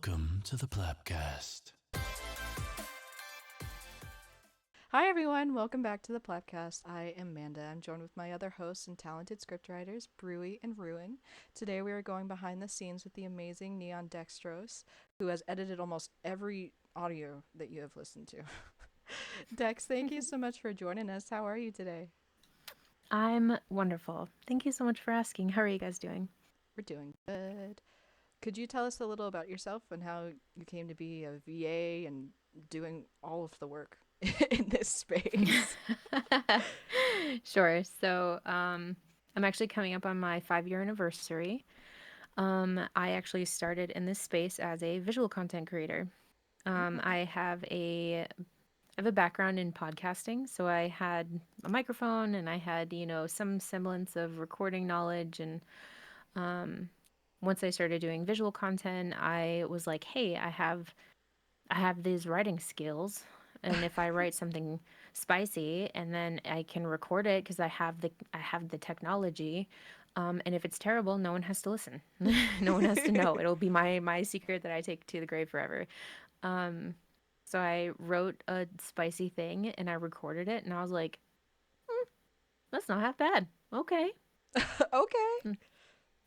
Welcome to the PlapCast. Hi everyone, welcome back to the PlapCast. I am Amanda. I'm joined with my other hosts and talented scriptwriters, Brewy and Ruin. Today we are going behind the scenes with the amazing Neondextrose, who has edited almost every audio that you have listened to. Dex, thank you so much for joining us. How are you today? I'm wonderful. Thank you so much for asking. How are you guys doing? We're doing good. Could you tell us a little about yourself and how you came to be a VA and doing all of the work in this space? Sure. I'm actually coming up on my 5-year anniversary. I actually started in this space as a visual content creator. I have a background in podcasting, so I had a microphone and I had, some semblance of recording knowledge. And once I started doing visual content, I was like, hey, I have these writing skills, and if I write something spicy and then I can record it because I have the technology, and if it's terrible, no one has to listen. No one has to know. It'll be my secret that I take to the grave forever. Um, so I wrote a spicy thing and I recorded it, and I was like, that's not half bad. Okay. Okay. Mm.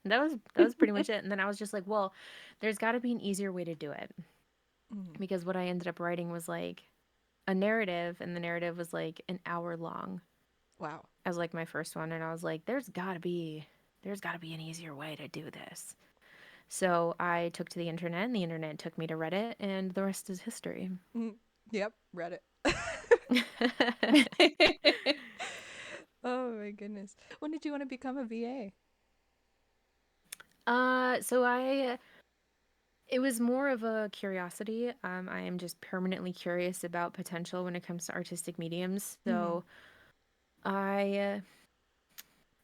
That was pretty much it. And then I was just like, well, there's got to be an easier way to do it, Mhm. because what I ended up writing was like a narrative, and the narrative was like an hour long Wow. as like my first one. And I was like, there's gotta be an easier way to do this. So I took to the internet, and the internet took me to Reddit, and the rest is history. Mm, yep, read it. Oh my goodness. When did you want to become a VA? So it was more of a curiosity. I am just permanently curious about potential when it comes to artistic mediums. Mm-hmm. So I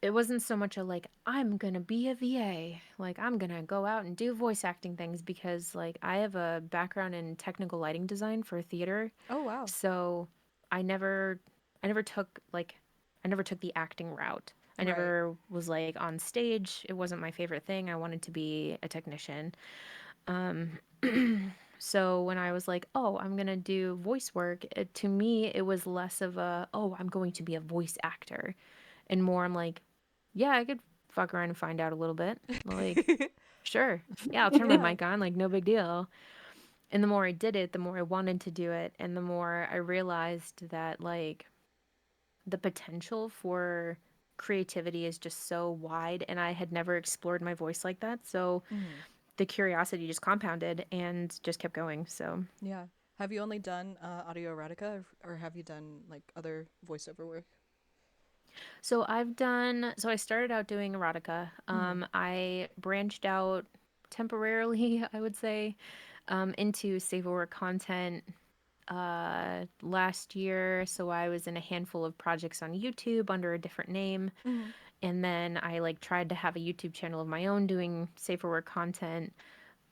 it wasn't so much a like, I'm gonna be a VA, like I'm gonna go out and do voice acting things, because like I have a background in technical lighting design for theater. Oh wow. So I never I never took like I never took the acting route. I Right. never was like on stage. It wasn't my favorite thing. I wanted to be a technician. Um so when I was like, "Oh, I'm going to do voice work," to me it was less of a, "Oh, I'm going to be a voice actor." And more, I'm like, yeah, I could fuck around and find out a little bit. Like, sure. Yeah, I'll turn my Yeah. mic on, like, no big deal. And the more I did it, the more I wanted to do it. And the more I realized that, like, the potential for creativity is just so wide. And I had never explored my voice like that. So Mm-hmm. the curiosity just compounded and just kept going. So, Yeah. Have you only done audio erotica, or have you done like other voiceover work? so I started out doing erotica. Mm-hmm. I branched out temporarily, I would say, into safe for work content last year. So I was in a handful of projects on YouTube under a different name. Mm-hmm. And then I like tried to have a YouTube channel of my own doing safe for work content.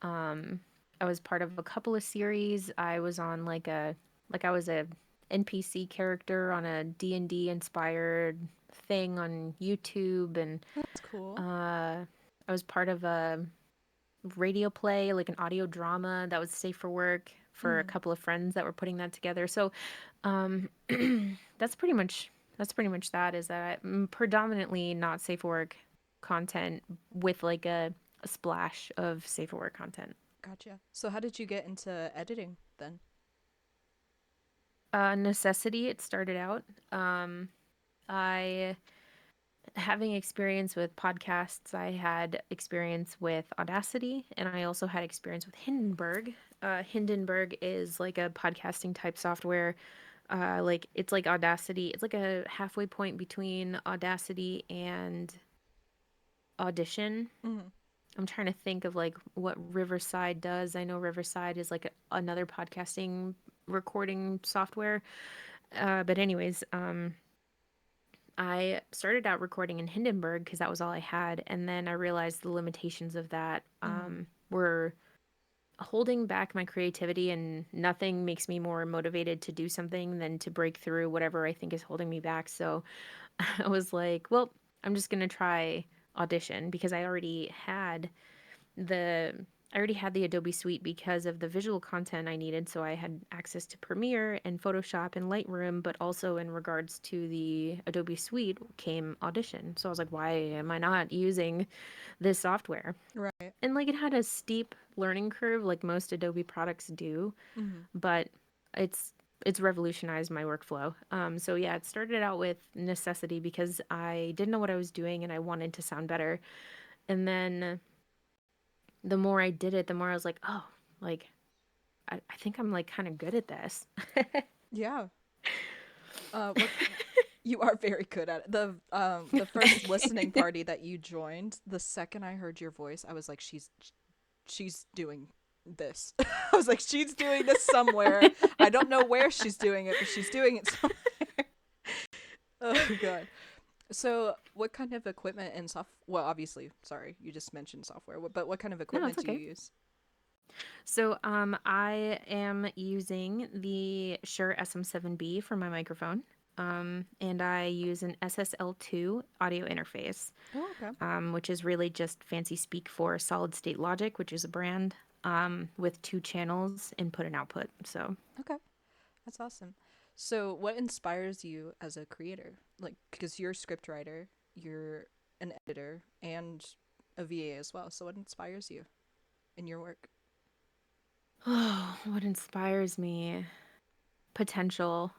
Um, I was part of a couple of series. I was on I was a NPC character on a D&D inspired thing on YouTube. And That's cool. I was part of a radio play, like an audio drama that was safe for work, for a Mm-hmm. couple of friends that were putting that together. So, um, that's pretty much that, is that I'm predominantly not safe for work content with like a splash of safe for work content. Gotcha. So how did you get into editing then? Necessity, it started out. I Having experience with podcasts, I had experience with Audacity, and I also had experience with Hindenburg. Hindenburg is like a podcasting type software. Like it's like Audacity. It's like a halfway point between Audacity and Audition. Mm-hmm. I'm trying to think of like what Riverside does. I know Riverside is like another podcasting recording software. But anyways, I started out recording in Hindenburg because that was all I had, and then I realized the limitations of that Mm-hmm. were holding back my creativity, and nothing makes me more motivated to do something than to break through whatever I think is holding me back. So I was like, well, I'm just gonna try Audition, because I already had the I already had the Adobe Suite because of the visual content I needed. So I had access to Premiere and Photoshop and Lightroom, but also in regards to the Adobe Suite came Audition. So I was like, why am I not using this software? Right. And like it had a steep learning curve like most Adobe products do, Mm-hmm. but it's it's revolutionized my workflow. So yeah, it started out with necessity because I didn't know what I was doing and I wanted to sound better. And then the more I did it, the more I was like, oh, like I think I'm like kind of good at this. Yeah. What you are very good at it. The first listening party that you joined, the second I heard your voice, I was like, she's doing this. I was like, she's doing this somewhere. I don't know where she's doing it, but she's doing it somewhere. Oh god. So, what kind of equipment and soft? Well, obviously, sorry, you just mentioned software. But what kind of No, it's equipment do you okay. use? So I am using the Shure SM7B for my microphone. And I use an SSL2 audio interface, Oh, okay. which is really just fancy speak for Solid State Logic, which is a brand, with two channels, input and output. So, Okay. That's awesome. So, what inspires you as a creator? Like, because you're a scriptwriter, you're an editor, and a VA as well. So, what inspires you in your work? oh, what inspires me? Potential.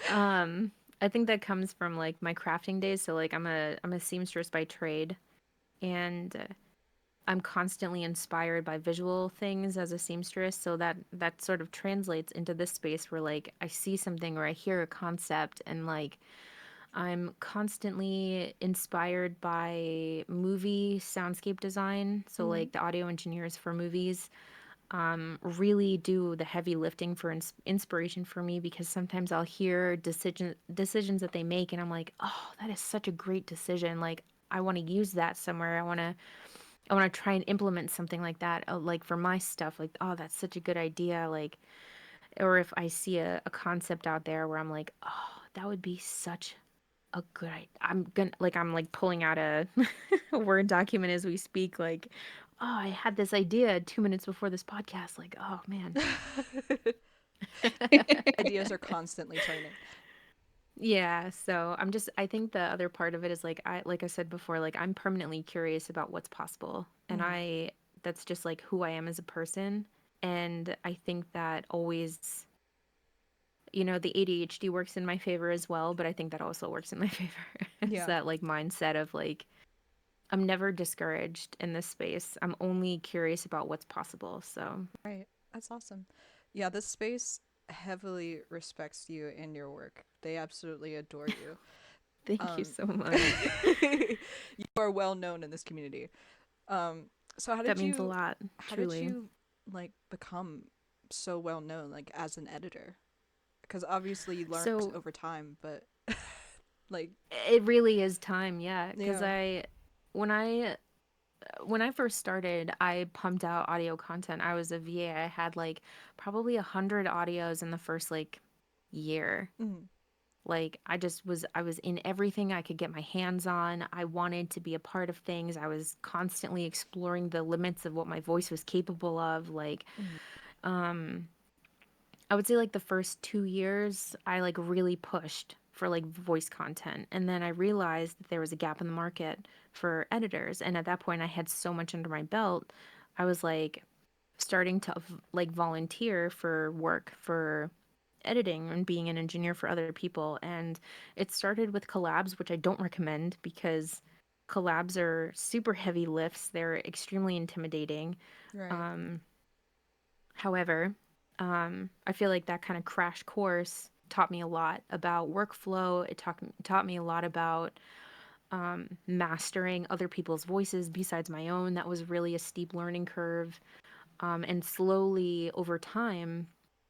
um, I think that comes from like my crafting days. So like I'm a seamstress by trade, and I'm constantly inspired by visual things as a seamstress. So that sort of translates into this space where like I see something or I hear a concept, and like I'm constantly inspired by movie soundscape design. So Mm-hmm. like the audio engineers for movies really do the heavy lifting for inspiration for me, because sometimes I'll hear decisions that they make and I'm like, oh, that is such a great decision. Like I want to use that somewhere. I want to try and implement something like that, like for my stuff. Like, oh, that's such a good idea. Like, or if I see a concept out there where I'm like, oh, that would be such a good idea. I'm like pulling out a Word document as we speak. Like, oh, I had this idea 2 minutes before this podcast. Like, oh man. Ideas are constantly turning. Yeah, so I think the other part of it is like I said before, like I'm permanently curious about what's possible. And Mm-hmm. that's just like who I am as a person. And I think that always, the ADHD works in my favor as well, but I think that also works in my favor. It's Yeah. that like mindset of like I'm never discouraged in this space. I'm only curious about what's possible. So, Right. That's awesome. Yeah, this space heavily respects you and your work. They absolutely adore you. thank you Um, so much. you are well known in this community. Um, so That means a lot, how did truly. you like become so well known like as an editor? Because obviously you learned So, over time, but like it really is time, yeah, cuz yeah. when I when I first started, I pumped out audio content. I was a VA. I had like probably 100 audios in the first like year. Mm, Like I was in everything I could get my hands on. I wanted to be a part of things. I was constantly exploring the limits of what my voice was capable of. Like mm, um I would say like the first 2 years I like really pushed for like voice content, and then I realized that there was a gap in the market for editors, and at that point I had so much under my belt. I was like starting to like volunteer for work for editing and being an engineer for other people, and it started with collabs, which I don't recommend because collabs are super heavy lifts. They're extremely intimidating. right. um However, I feel like that kind of crash course taught me a lot about workflow. It taught me a lot about mastering other people's voices besides my own. That was really a steep learning curve. And slowly over time,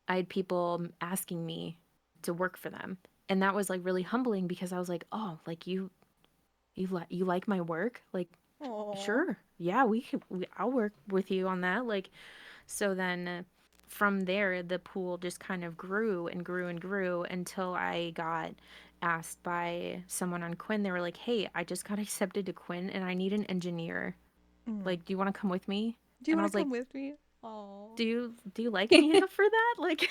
I had people asking me to work for them. And that was like really humbling because I was like, oh, like you like my work? Like, Aw. sure. Yeah, I'll work with you on that. Like, so then from there, the pool just kind of grew and grew and grew until I got asked by someone on Quinn. They were like, hey, I just got accepted to Quinn and I need an engineer. Like, do you want to come with me? Do you And I want was to like, come with me? Oh. do you like me enough for that? Like,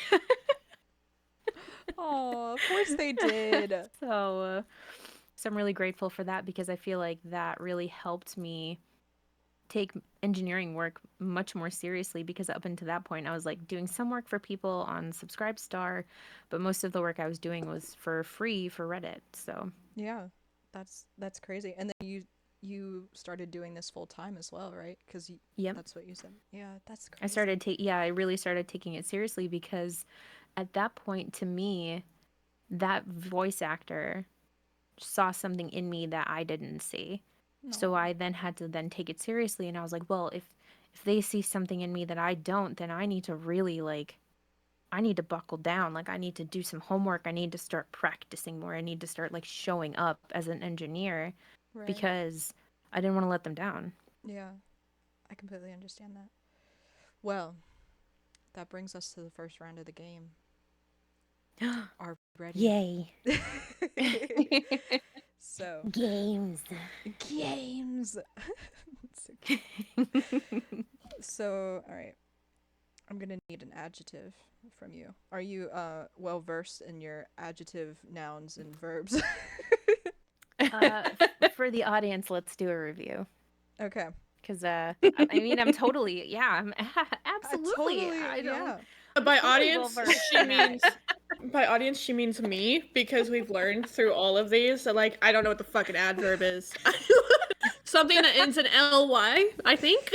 Oh, of course they did. so I'm really grateful for that because I feel like that really helped me take engineering work much more seriously because up until that point I was like doing some work for people on Subscribestar, but most of the work I was doing was for free for Reddit. So Yeah. That's crazy. And then you started doing this full time as well, right? Cuz yep. that's what you said. Yeah, that's I crazy. started I really started taking it seriously because at that point to me that voice actor saw something in me that I didn't see. So No. I then had to then take it seriously and I was like, well, if they see something in me that I don't, then I need to really like I need to buckle down. Like I need to do some homework. I need to start practicing more. I need to start like showing up as an engineer Right. because I didn't want to let them down. Yeah. I completely understand that. Well, that brings us to the first round of the game. Are we ready? Yay. So, Games. games. So, all right. I'm going to need an adjective from you. Are you well versed in your adjective, nouns, and verbs? uh, for the audience, let's do a review. Okay. Because, I mean, I'm totally, yeah, I'm absolutely. Totally, I don't, yeah. I'm By totally audience, well-versed she in that. means by audience she means me because we've learned through all of these that like I don't know what the fuck an adverb is. Something that ends in ly, I think.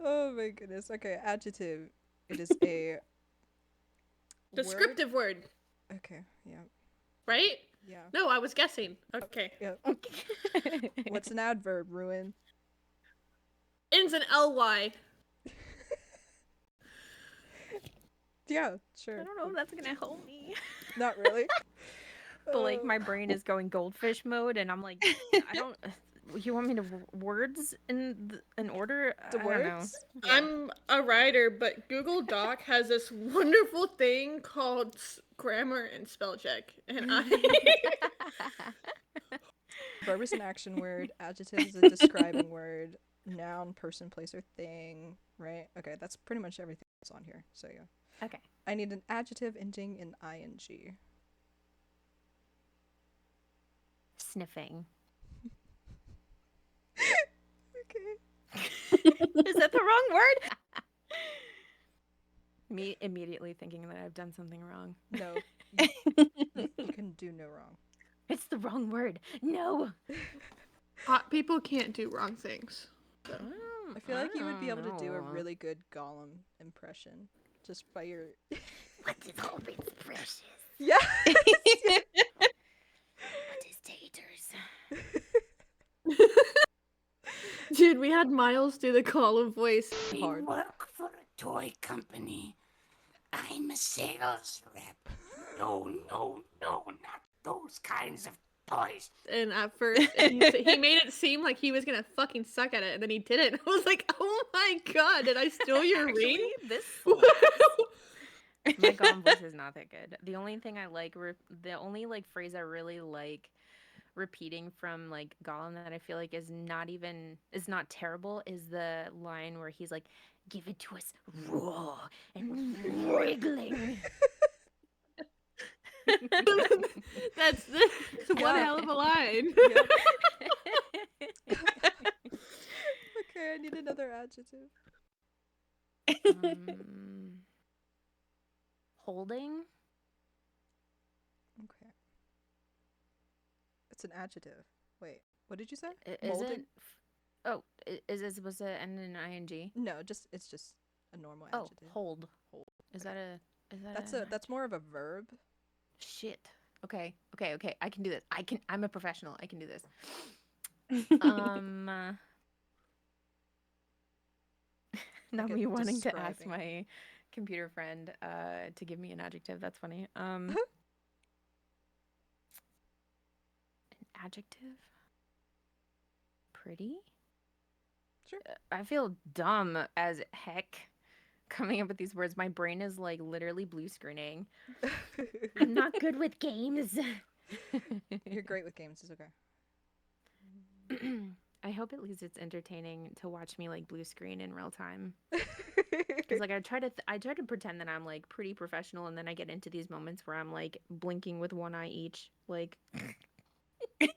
Oh my goodness. Okay, adjective. It is a word. Descriptive word, Okay, yeah. right? Yeah. No, I was guessing. Okay. Yeah. What's an adverb, Ruin? Ends in ly. Yeah, I sure. don't know if that's gonna help me. Not really. But like my brain is going goldfish mode, and I'm like, I don't. You want me to words in order? The I don't know. words? Yeah. I'm a writer, but Google Doc has this wonderful thing called grammar and spell check, and Verb is an action word. Adjective is a describing word. Noun, person, place, or thing. Right? Okay, that's pretty much everything that's on here. So yeah. Okay. I need an adjective ending in ing. Sniffing. Okay. Is that the wrong word? Me immediately thinking that I've done something wrong. No. You can do no wrong. It's the wrong word. No. hot people can't do wrong things. So. I feel like you would be able to do a really good Gollum impression just by your. What is hope is precious? Yeah. What is taters? Dude, we had Miles do the call of voice. Hard. work for a toy company. I'm a sales rep. No, not those kinds of toys. And at first, he made it seem like he was gonna fucking suck at it, and then he didn't. I was like, oh my god, did I steal your Actually, ring? this my Gollum voice is not that good. The only thing I like, the only like phrase I really like repeating from like Gollum that I feel like is not terrible is the line where he's like, "Give it to us raw and wriggling." That's one hell of a line. Yep. Okay, I need another adjective. Holding. Okay. It's an adjective. Wait, what did you say? Is Molding? it? Oh, is it supposed to end in ing? No, it's just a normal Oh, adjective. hold. Hold. Is that a? That's more of a verb. Shit. Okay. I can do this. I'm a professional. I can do this. Not Like me wanting to ask describing. my computer friend to give me an adjective. That's funny. An adjective? Pretty? Sure. I feel dumb as heck coming up with these words. My brain is like literally blue screening. I'm not good with games. You're great with games. It's okay. I hope at least it's entertaining to watch me like blue screen in real time. Because like I try to pretend that I'm like pretty professional, and then I get into these moments where I'm like blinking with one eye each. Like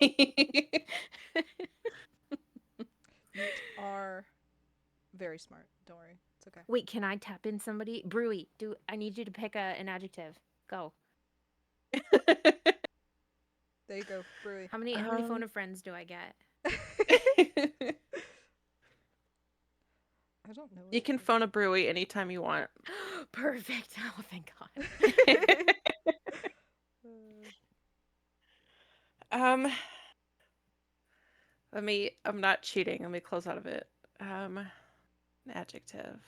You are very smart. Don't worry. It's okay. wait, can I tap in somebody? Brewy, I need you to pick an adjective. Go. There you go, Brewy. How many phone of friends do I get? I don't know. You can phone a brewy anytime you want. Perfect. Oh, thank God. I'm not cheating. Let me close out of it. An adjective.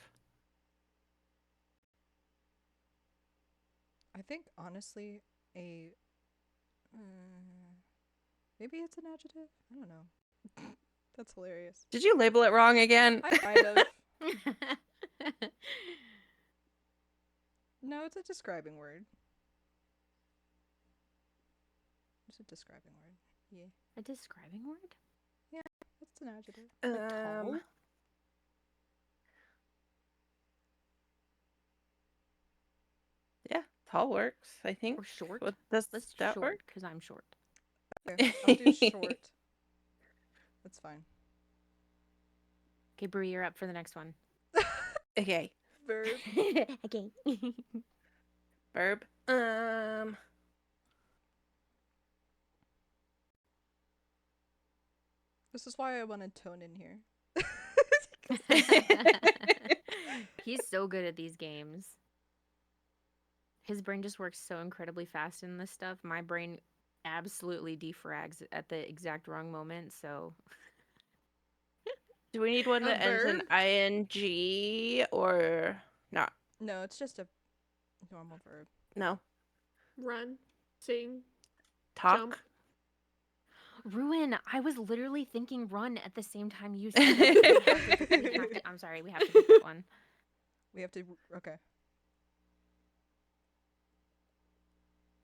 I think honestly, maybe it's an adjective. I don't know. That's hilarious. Did you label it wrong again? I kind of. No, it's a describing word. It's a describing word. Yeah, A describing word? it's an adjective. Like tall. Yeah, tall works, I think. Or short? Does Let's that short, work? because I'm short. Okay, I'll do short. That's fine. Okay, Brie, you're up for the next one. Okay. Verb. Okay. Verb. This is why I wanted Tone in here. He's so good at these games. His brain just works so incredibly fast in this stuff. My brain absolutely defrags at the exact wrong moment, so... Do we need one A that ends in verb? ing or not? No, it's just a normal verb. No. Run, sing, Talk. jump. Ruin, I was literally thinking run at the same time you said it. I'm sorry, we have to pick that one. We have to. Okay.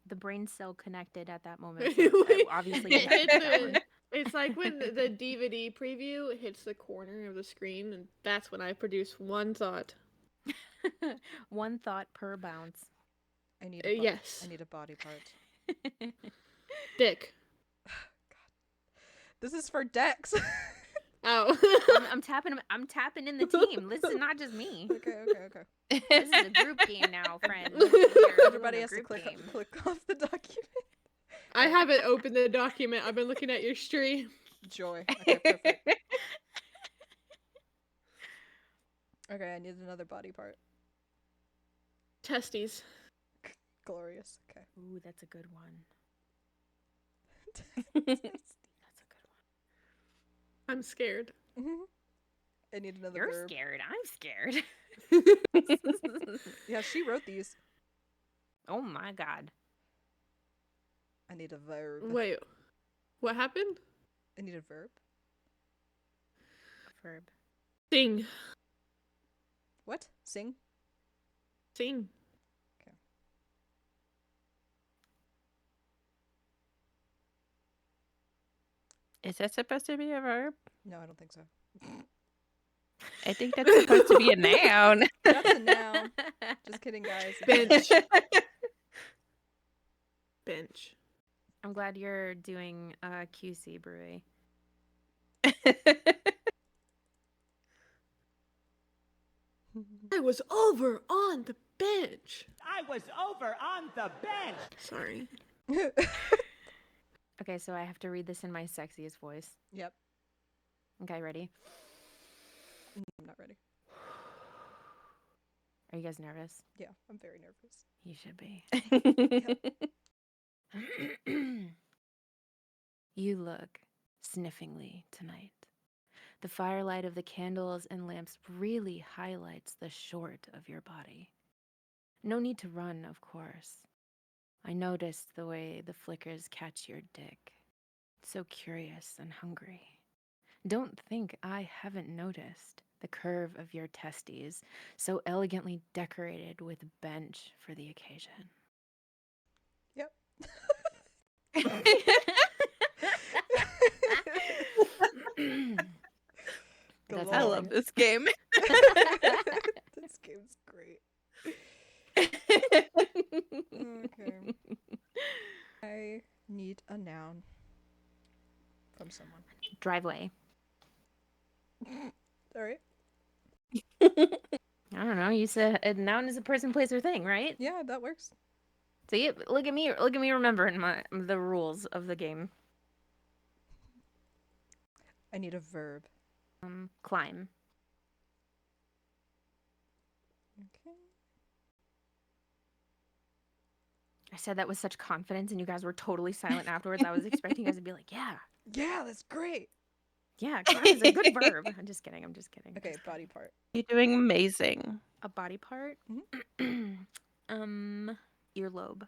The brain cell connected at that moment. So obviously, you have to pick that one. It's like when the DVD preview hits the corner of the screen, and that's when I produce one thought. One thought per bounce. I need Yes. I need a body part. Dick. This is for Dex. Oh. I'm tapping in the team. This is not just me. Okay. This is a group game now, friend. Everybody has to click off the document. I haven't opened the document. I've been looking at your stream. Joy. Okay, perfect. Okay, I need another body part. Testes. Glorious. Okay. Ooh, that's a good one. I'm scared. I need another You're verb. scared. I'm scared. Yeah, she wrote these. Oh my God. I need a verb. Wait, what happened? I need a verb. Verb. Sing. What? Sing? Sing. Okay. Is that supposed to be a verb? No, I don't think so. I think that's supposed to be a noun. That's a noun. Just kidding, guys. Bench. Bench. I'm glad you're doing QC, Brewy. I was over on the bench. I was over on the bench. Sorry. Okay, so I have to read this in my sexiest voice. Yep. Okay, ready? I'm not ready. Are you guys nervous? Yeah, I'm very nervous. You should be. Yep. You look sniffingly tonight. The firelight of the candles and lamps really highlights the short of your body. No need to run, of course. I noticed the way the flickers catch your dick. So curious and hungry. Don't think I haven't noticed the curve of your testes, so elegantly decorated with bench for the occasion. Yep. That's I Galore. love this game. This game's great. Okay. I need a noun from someone. Driveway. All right. I don't know. You said a noun is a person, place, or thing, right? Yeah, that works. See, look at me remembering the rules of the game. I need a verb. Climb. Okay. I said that with such confidence, and you guys were totally silent afterwards. I was expecting you guys to be like, yeah, Yeah, that's great. yeah, climb is a good verb. I'm just kidding. Okay, body part. You're doing amazing. A body part. Mhm. Earlobe.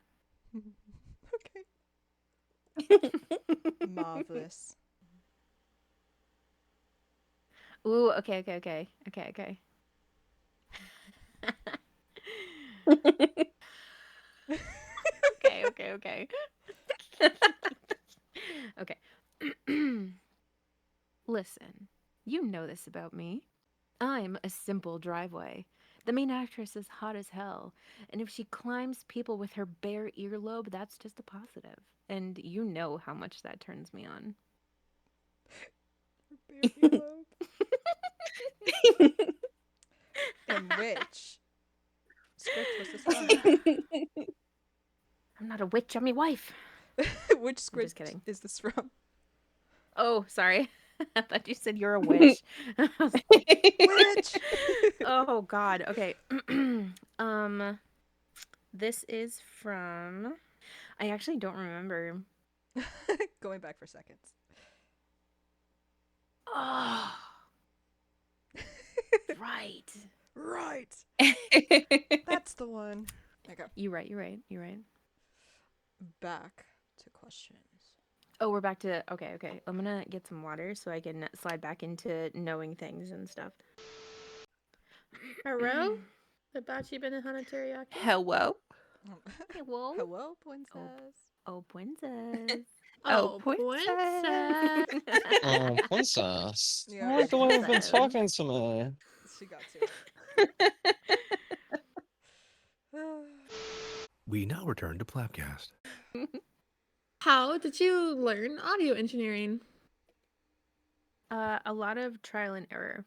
Okay. Marvelous. Ooh, okay. Okay. Okay. Listen, you know this about me. I'm a simple driveway. The main actress is hot as hell, and if she climbs people with her bare earlobe, that's just a positive. And you know how much that turns me on. Bare earlobe. And which script was this from? I'm not a witch, I'm your wife. Which I'm script just kidding. is this from? Oh, sorry. I thought you said you're a witch. I was like, Which? oh God. Okay. This is from. I actually don't remember. Going back for seconds. Oh, right. Right. That's the one. Okay. You're right. Back to questions. Oh, we're back to okay. I'm gonna get some water so I can slide back into knowing things and stuff. Hello? Hibachi banana teriyaki? Hello. Hello. Hello, princess. Oh, princess. Oh, princess. Oh, princess. Yeah, I like the way you've been princess. talking to me. She got to it. We now return to PlapCast. How did you learn audio engineering? A lot of trial and error.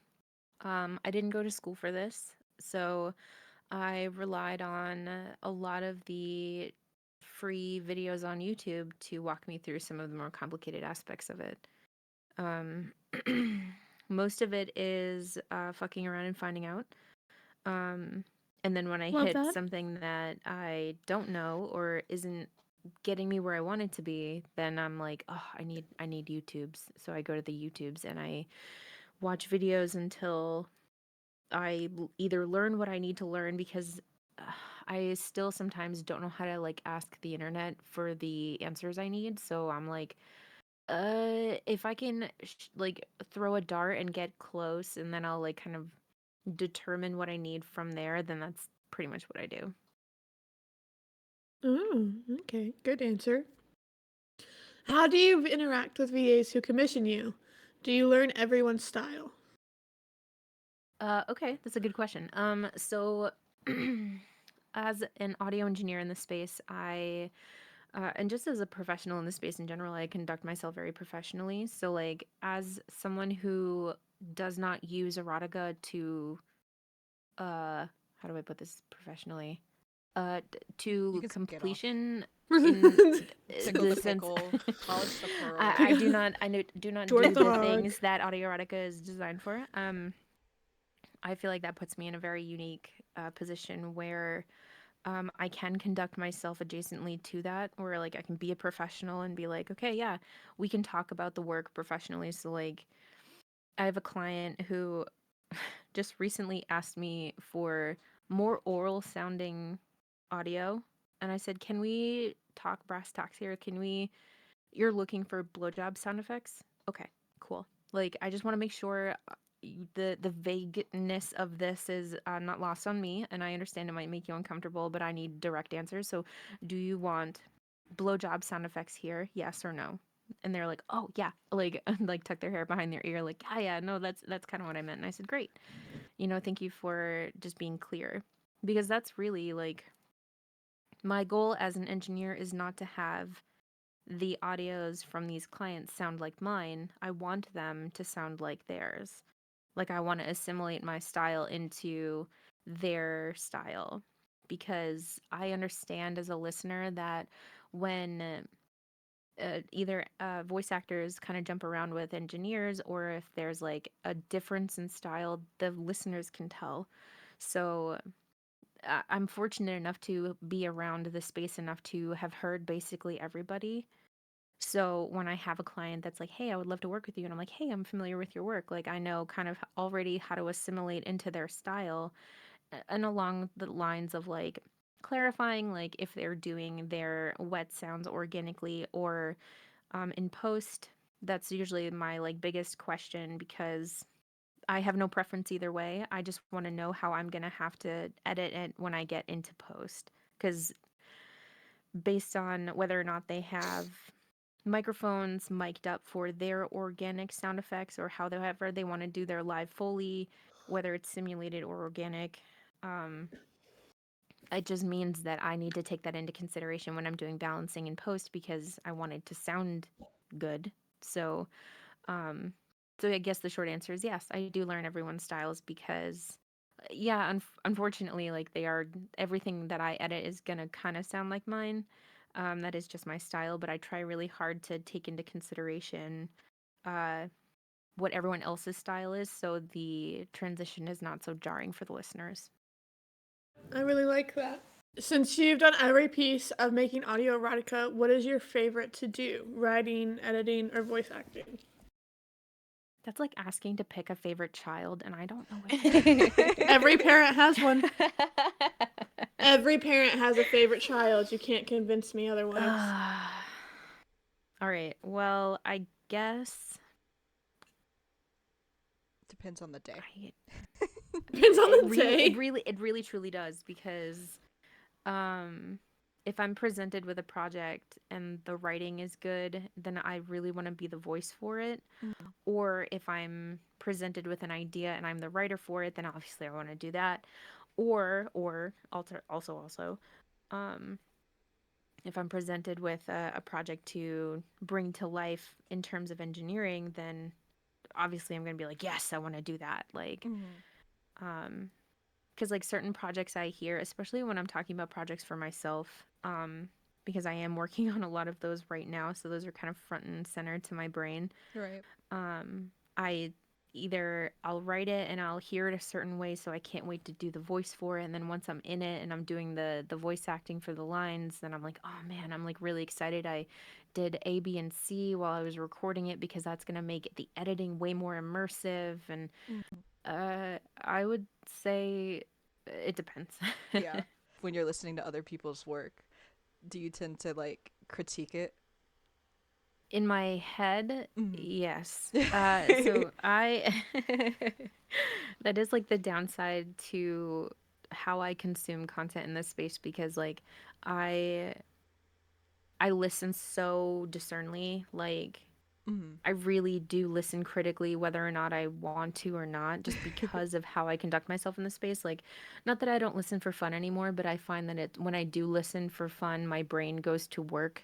I didn't go to school for this, so I relied on a lot of the free videos on YouTube to walk me through some of the more complicated aspects of it. Most of it is fucking around and finding out. And then when I Love hit that. something that I don't know or isn't getting me where I want it to be, then I'm like, oh, I need YouTubes. So I go to the YouTubes and I watch videos until I either learn what I need to learn, because I still sometimes don't know how to like ask the internet for the answers I need. So I'm like, if I can like throw a dart and get close, and then I'll like kind of determine what I need from there, then that's pretty much what I do. Oh, okay. Good answer. How do you interact with VAs who commission you? Do you learn everyone's style? Okay, that's a good question. So as an audio engineer in the space, I and just as a professional in the space in general, I conduct myself very professionally. So like as someone who does not use erotica to how do I put this professionally? To You can get off. completion Tickle the the sense pickle, polish the pearl. I do not do not Twerk do the the hog. things that audio erotica is designed for. I feel like that puts me in a very unique position where I can conduct myself adjacently to that, where like I can be a professional and be like, okay, yeah, we can talk about the work professionally. So like I have a client who just recently asked me for more oral sounding audio, and I said, can we talk brass tacks here? You're looking for blowjob sound effects? Okay, cool. Like I just want to make sure the vagueness of this is not lost on me, and I understand it might make you uncomfortable, but I need direct answers. So do you want blowjob sound effects here, yes or no? and they're like, oh yeah, like like tuck their hair behind their ear, like, yeah, no, that's kind of what I meant. And I said, great, thank you for just being clear, because that's really like my goal as an engineer is not to have the audios from these clients sound like mine. I want them to sound like theirs. Like, I want to assimilate my style into their style, because I understand as a listener that when either voice actors kind of jump around with engineers, or if there's like a difference in style, the listeners can tell. So I'm fortunate enough to be around the space enough to have heard basically everybody. So when I have a client that's like, hey, I would love to work with you, and I'm like, hey, I'm familiar with your work, like I know kind of already how to assimilate into their style, and along the lines of like clarifying like if they're doing their wet sounds organically or in post. That's usually my like biggest question, because I have no preference either way. I just want to know how I'm going to have to edit it when I get into post, because based on whether or not they have microphones mic'd up for their organic sound effects, or however they want to do their live Foley, whether it's simulated or organic, it just means that I need to take that into consideration when I'm doing balancing in post, because I want it to sound good. So, I guess the short answer is yes, I do learn everyone's styles, because, yeah, unfortunately, like everything that I edit is gonna kind of sound like mine. That is just my style, but I try really hard to take into consideration uh, what everyone else's style is, so the transition is not so jarring for the listeners. I really like that. Since you've done every piece of making audio erotica, what is your favorite to do? Writing, editing, or voice acting? That's like asking to pick a favorite child, and I don't know which. Every parent has one. Every parent has a favorite child. You can't convince me otherwise. All right. Well, I guess Depends on the day. Depends on the day. It really truly does, because if I'm presented with a project and the writing is good, then I really want to be the voice for it. Or if I'm presented with an idea and I'm the writer for it, then obviously I want to do that. Or also, if I'm presented with a project to bring to life in terms of engineering, then obviously I'm going to be like, yes, I want to do that. Like, because like certain projects I hear, especially when I'm talking about projects for myself, because I am working on a lot of those right now, so those are kind of front and center to my brain. Right. I'll write it and I'll hear it a certain way, so I can't wait to do the voice for it. And then once I'm in it and I'm doing the voice acting for the lines, then I'm like, oh man, I'm like really excited. I did A, B, and C while I was recording it, because that's gonna make the editing way more immersive. And I would say it depends. Yeah. When you're listening to other people's work, do you tend to like critique it? In my head, yes. So that is like the downside to how I consume content in this space, because like I listen so discerningly, like I really do listen critically, whether or not I want to or not, just because of how I conduct myself in the space. Like, not that I don't listen for fun anymore, but I find that when I do listen for fun, my brain goes to work,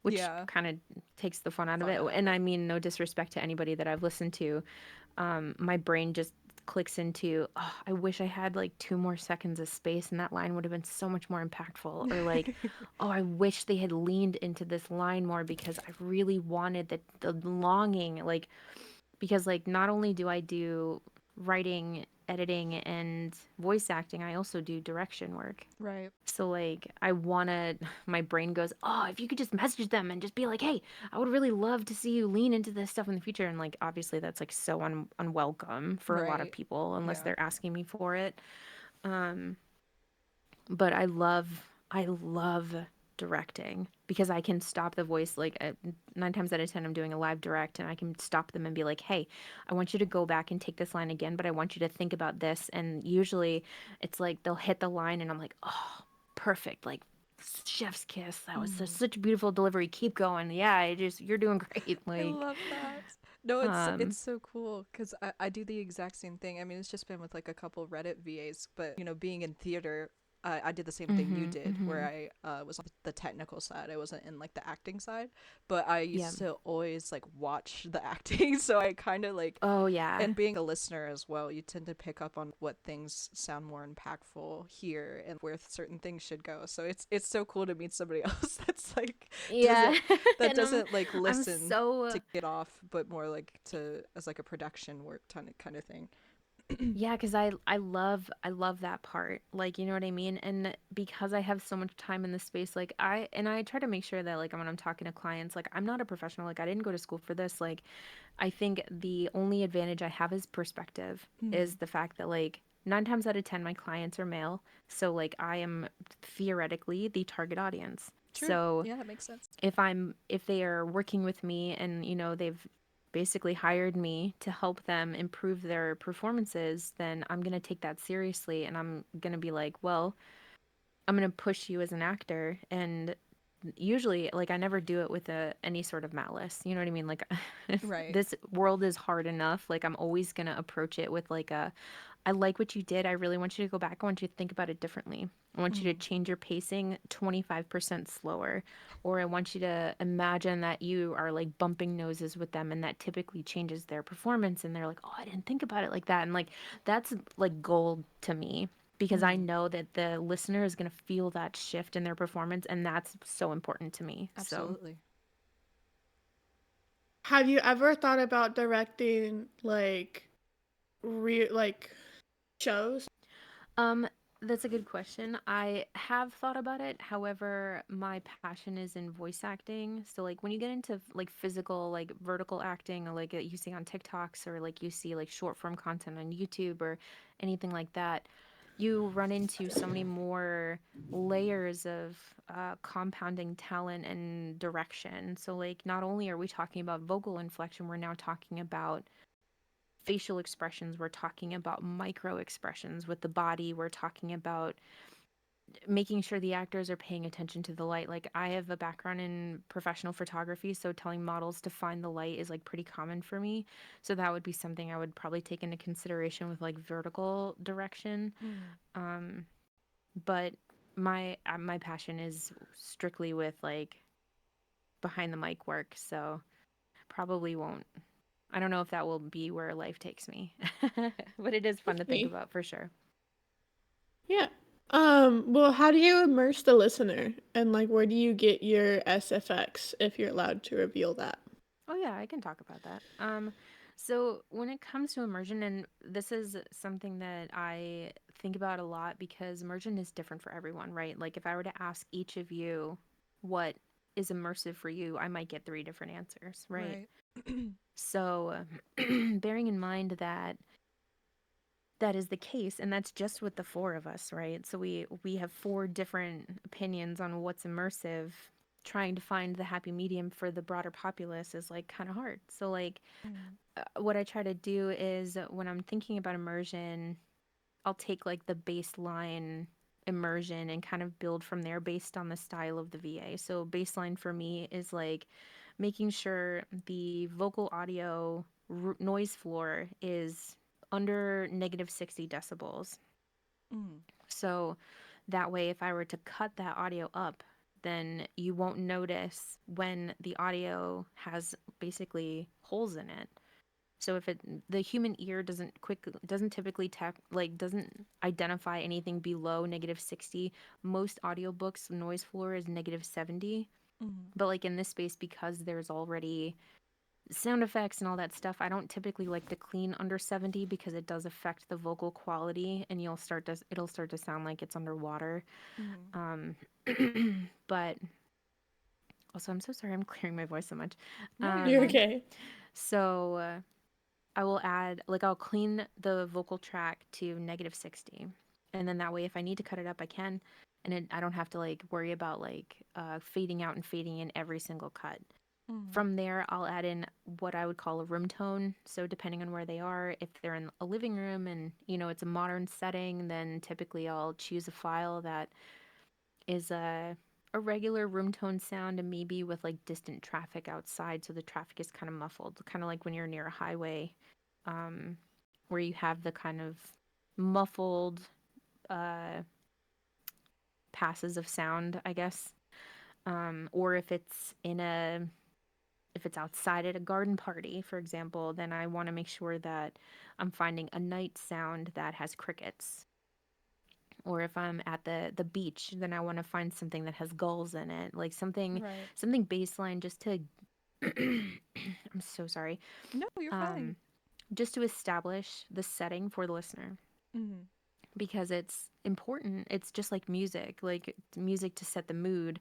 which kind of takes the fun out of it. And I mean, no disrespect to anybody that I've listened to. My brain just clicks into, oh, I wish I had like 2 more seconds of space and that line would have been so much more impactful. Or like, oh, I wish they had leaned into this line more, because I really wanted the longing, like, because like not only do I do writing, editing, and voice acting, I also do direction work. Right. So like my brain goes, oh, if you could just message them and just be like, hey, I would really love to see you lean into this stuff in the future. And like, obviously that's like so unwelcome for a lot of people unless they're asking me for it. But I love directing, because I can stop the voice. Like 9 times out of 10, I'm doing a live direct and I can stop them and be like, hey, I want you to go back and take this line again, but I want you to think about this. And usually it's like they'll hit the line and I'm like, oh, perfect. Like chef's kiss. That was such a beautiful delivery. Keep going. Yeah, you're doing great. I Like, love that. No, um, it's so cool because I do the exact same thing. I mean, it's just been with like a couple Reddit VAs, but being in theater, I did the same thing you did, where I was on the technical side. I wasn't in like the acting side, but I yeah. used to always like watch the acting, so I kind of like. Oh yeah. And being a listener as well, you tend to pick up on what things sound more impactful here and where certain things should go. So it's so cool to meet somebody else that's like Yeah. that And doesn't like I'm listen so to get off, but more like to as like a production work kind of thing. yeah, because I love that part. Like, you know what I mean? And because I have so much time in this space, like I try to make sure that like when I'm talking to clients, like I'm not a professional, like I didn't go to school for this. Like I think the only advantage I have is perspective, is the fact that like 9 times out of 10 my clients are male. So like I am theoretically the target audience. True. So Yeah, that makes sense. if they are working with me and they've basically hired me to help them improve their performances, then I'm going to take that seriously and I'm going to be like, well, I'm going to push you as an actor. And usually like I never do it with any sort of malice. You know what I mean? Like Right. this world is hard enough. Like I'm always going to approach it with like I like what you did. I really want you to go back. I want you to think about it differently. I want you to change your pacing 25% slower. Or I want you to imagine that you are like bumping noses with them and that typically changes their performance. And they're like, oh, I didn't think about it like that. And like, that's like gold to me because I know that the listener is going to feel that shift in their performance. And that's so important to me. So, Absolutely. Have you ever thought about directing like shows? um, that's a good question. I have thought about it. However, my passion is in voice acting. So like when you get into like physical, like vertical acting, or like you see on TikToks or like you see like short form content on YouTube or anything like that, you run into so many more layers of compounding talent and direction. So like not only are we talking about vocal inflection, we're now talking about facial expressions, we're talking about micro expressions with the body, we're talking about making sure the actors are paying attention to the light. Like I have a background in professional photography, so telling models to find the light is like pretty common for me. So that would be something I would probably take into consideration with like vertical direction. Um but my passion is strictly with like behind the mic work, so probably won't. I don't know if that will be where life takes me, but it is fun to think Me. about for sure. Yeah. Well, how do you immerse the listener? And like where do you get your SFX if you're allowed to reveal that? Oh yeah, I can talk about that. So when it comes to immersion, and this is something that I think about a lot because immersion is different for everyone, right? Like if I were to ask each of you what is immersive for you, I might get 3 different answers, right? So bearing in mind that that is the case, and that's just with the 4 of us, right? So we have 4 different opinions on what's immersive. Trying to find the happy medium for the broader populace is like kind of hard. So like what I try to do is when I'm thinking about immersion, I'll take like the baseline immersion and kind of build from there based on the style of the VA. So baseline for me is like making sure the vocal audio noise floor is under -60 decibels. So that way, if I were to cut that audio up, then you won't notice when the audio has basically holes in it. So if the human ear doesn't typically doesn't identify anything below -60. Most audiobooks noise floor is -70. But like in this space, because there's already sound effects and all that stuff, I don't typically like to clean under 70 because it does affect the vocal quality and it'll start to sound like it's underwater. Um but also I'm so sorry I'm clearing my voice so much. You're okay. So I will add, like, I'll clean the vocal track to -60. And then that way, if I need to cut it up, I can. And I don't have to, like, worry about, like, fading out and fading in every single cut. From there, I'll add in what I would call a room tone. So depending on where they are, if they're in a living room and, it's a modern setting, then typically I'll choose a file that is a regular room tone sound and maybe with like distant traffic outside, so the traffic is kind of muffled, kind of like when you're near a highway, where you have the kind of muffled uh, passes of sound, I guess. Or if it's outside at a garden party, for example, then I want to make sure that I'm finding a night sound that has crickets. Or if I'm at the beach, then I want to find something that has gulls in it, like something Right. something baseline, just to I'm so sorry. No, you're fine. Just to establish the setting for the listener, Mm-hmm. because it's important. It's just like music to set the mood.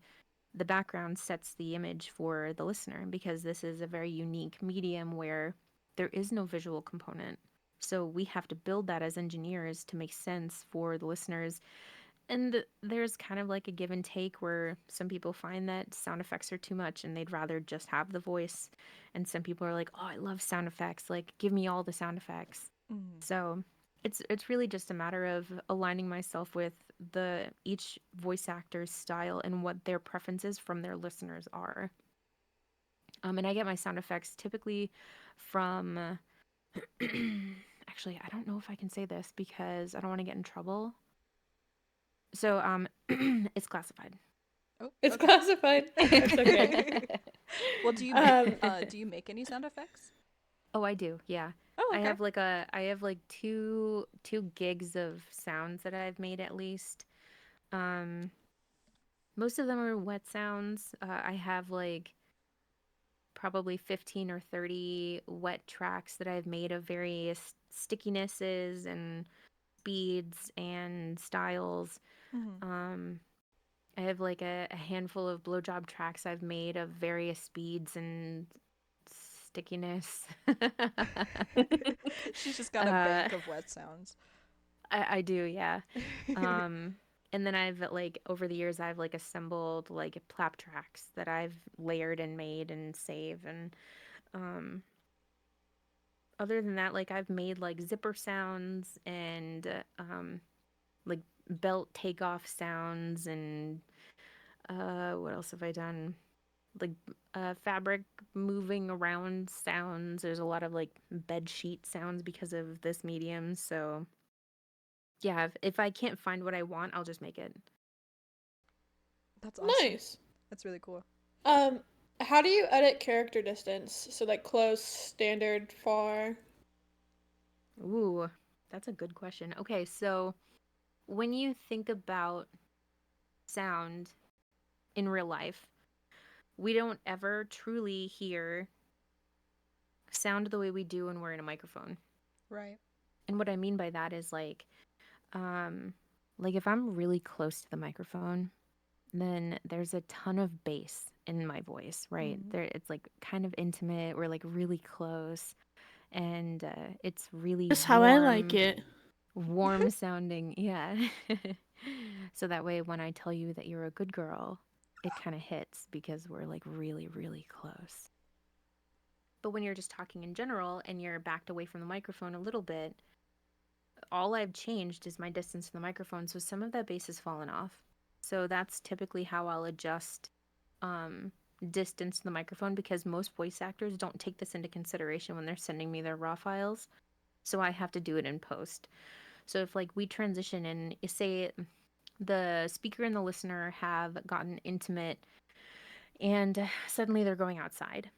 The background sets the image for the listener, because this is a very unique medium where there is no visual component. So we have to build that as engineers to make sense for the listeners. And there's kind of like a give and take, where some people find that sound effects are too much and they'd rather just have the voice. And some people are like, oh, I love sound effects. Like, give me all the sound effects. Mm-hmm. So it's really just a matter of aligning myself with each voice actor's style and what their preferences from their listeners are. And I get my sound effects typically from actually, I don't know if I can say this because I don't want to get in trouble. So it's classified. Oh, It's okay. classified. It's okay. Well, do you make any sound effects? Oh, I do. Yeah. Oh, okay. I have like two gigs of sounds that I've made at least. Most of them are wet sounds. I have like probably 15 or 30 wet tracks that I've made of various stickinesses and speeds and styles. Mm-hmm. I have like a handful of blowjob tracks I've made of various speeds and stickiness. She's just got a bank of wet sounds. I do, yeah. And then I've like over the years I've like assembled like Plap tracks that I've layered and made and save. And other than that, like I've made like zipper sounds and like belt takeoff sounds and what else have I done? Like fabric moving around sounds. There's a lot of like bed sheet sounds because of this medium. So yeah, if I can't find what I want, I'll just make it. That's awesome. Nice. That's really cool. How do you edit character distance? So like close, standard, far. Ooh, that's a good question. Okay, so when you think about sound in real life, we don't ever truly hear sound the way we do when we're in a microphone. Right. And what I mean by that is like if I'm really close to the microphone, then there's a ton of bass in my voice, right? Mhm. There, it's like kind of intimate. We're like really close, and it's really That's how I like it. warm sounding. Yeah. So that way, when I tell you that you're a good girl, it kind of hits because we're like really, really close. But when you're just talking in general and you're backed away from the microphone a little bit, all I've changed is my distance to the microphone. So some of that bass has fallen off. So that's typically how I'll adjust distance to the microphone, because most voice actors don't take this into consideration when they're sending me their raw files. So I have to do it in post. So if like we transition and say the speaker and the listener have gotten intimate and suddenly they're going outside,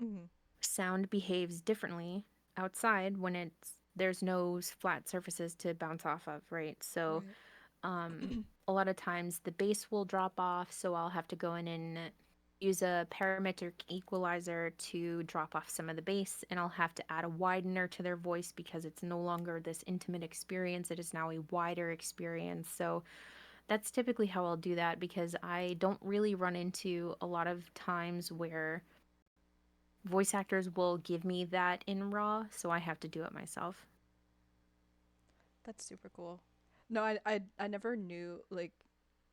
Mhm. sound behaves differently outside when there's no flat surfaces to bounce off of, right? So a lot of times the bass will drop off, so I'll have to go in and use a parametric equalizer to drop off some of the bass, and I'll have to add a widener to their voice because it's no longer this intimate experience, it is now a wider experience. So that's typically how I'll do that, because I don't really run into a lot of times where voice actors will give me that in raw, so I have to do it myself. That's super cool. No, I never knew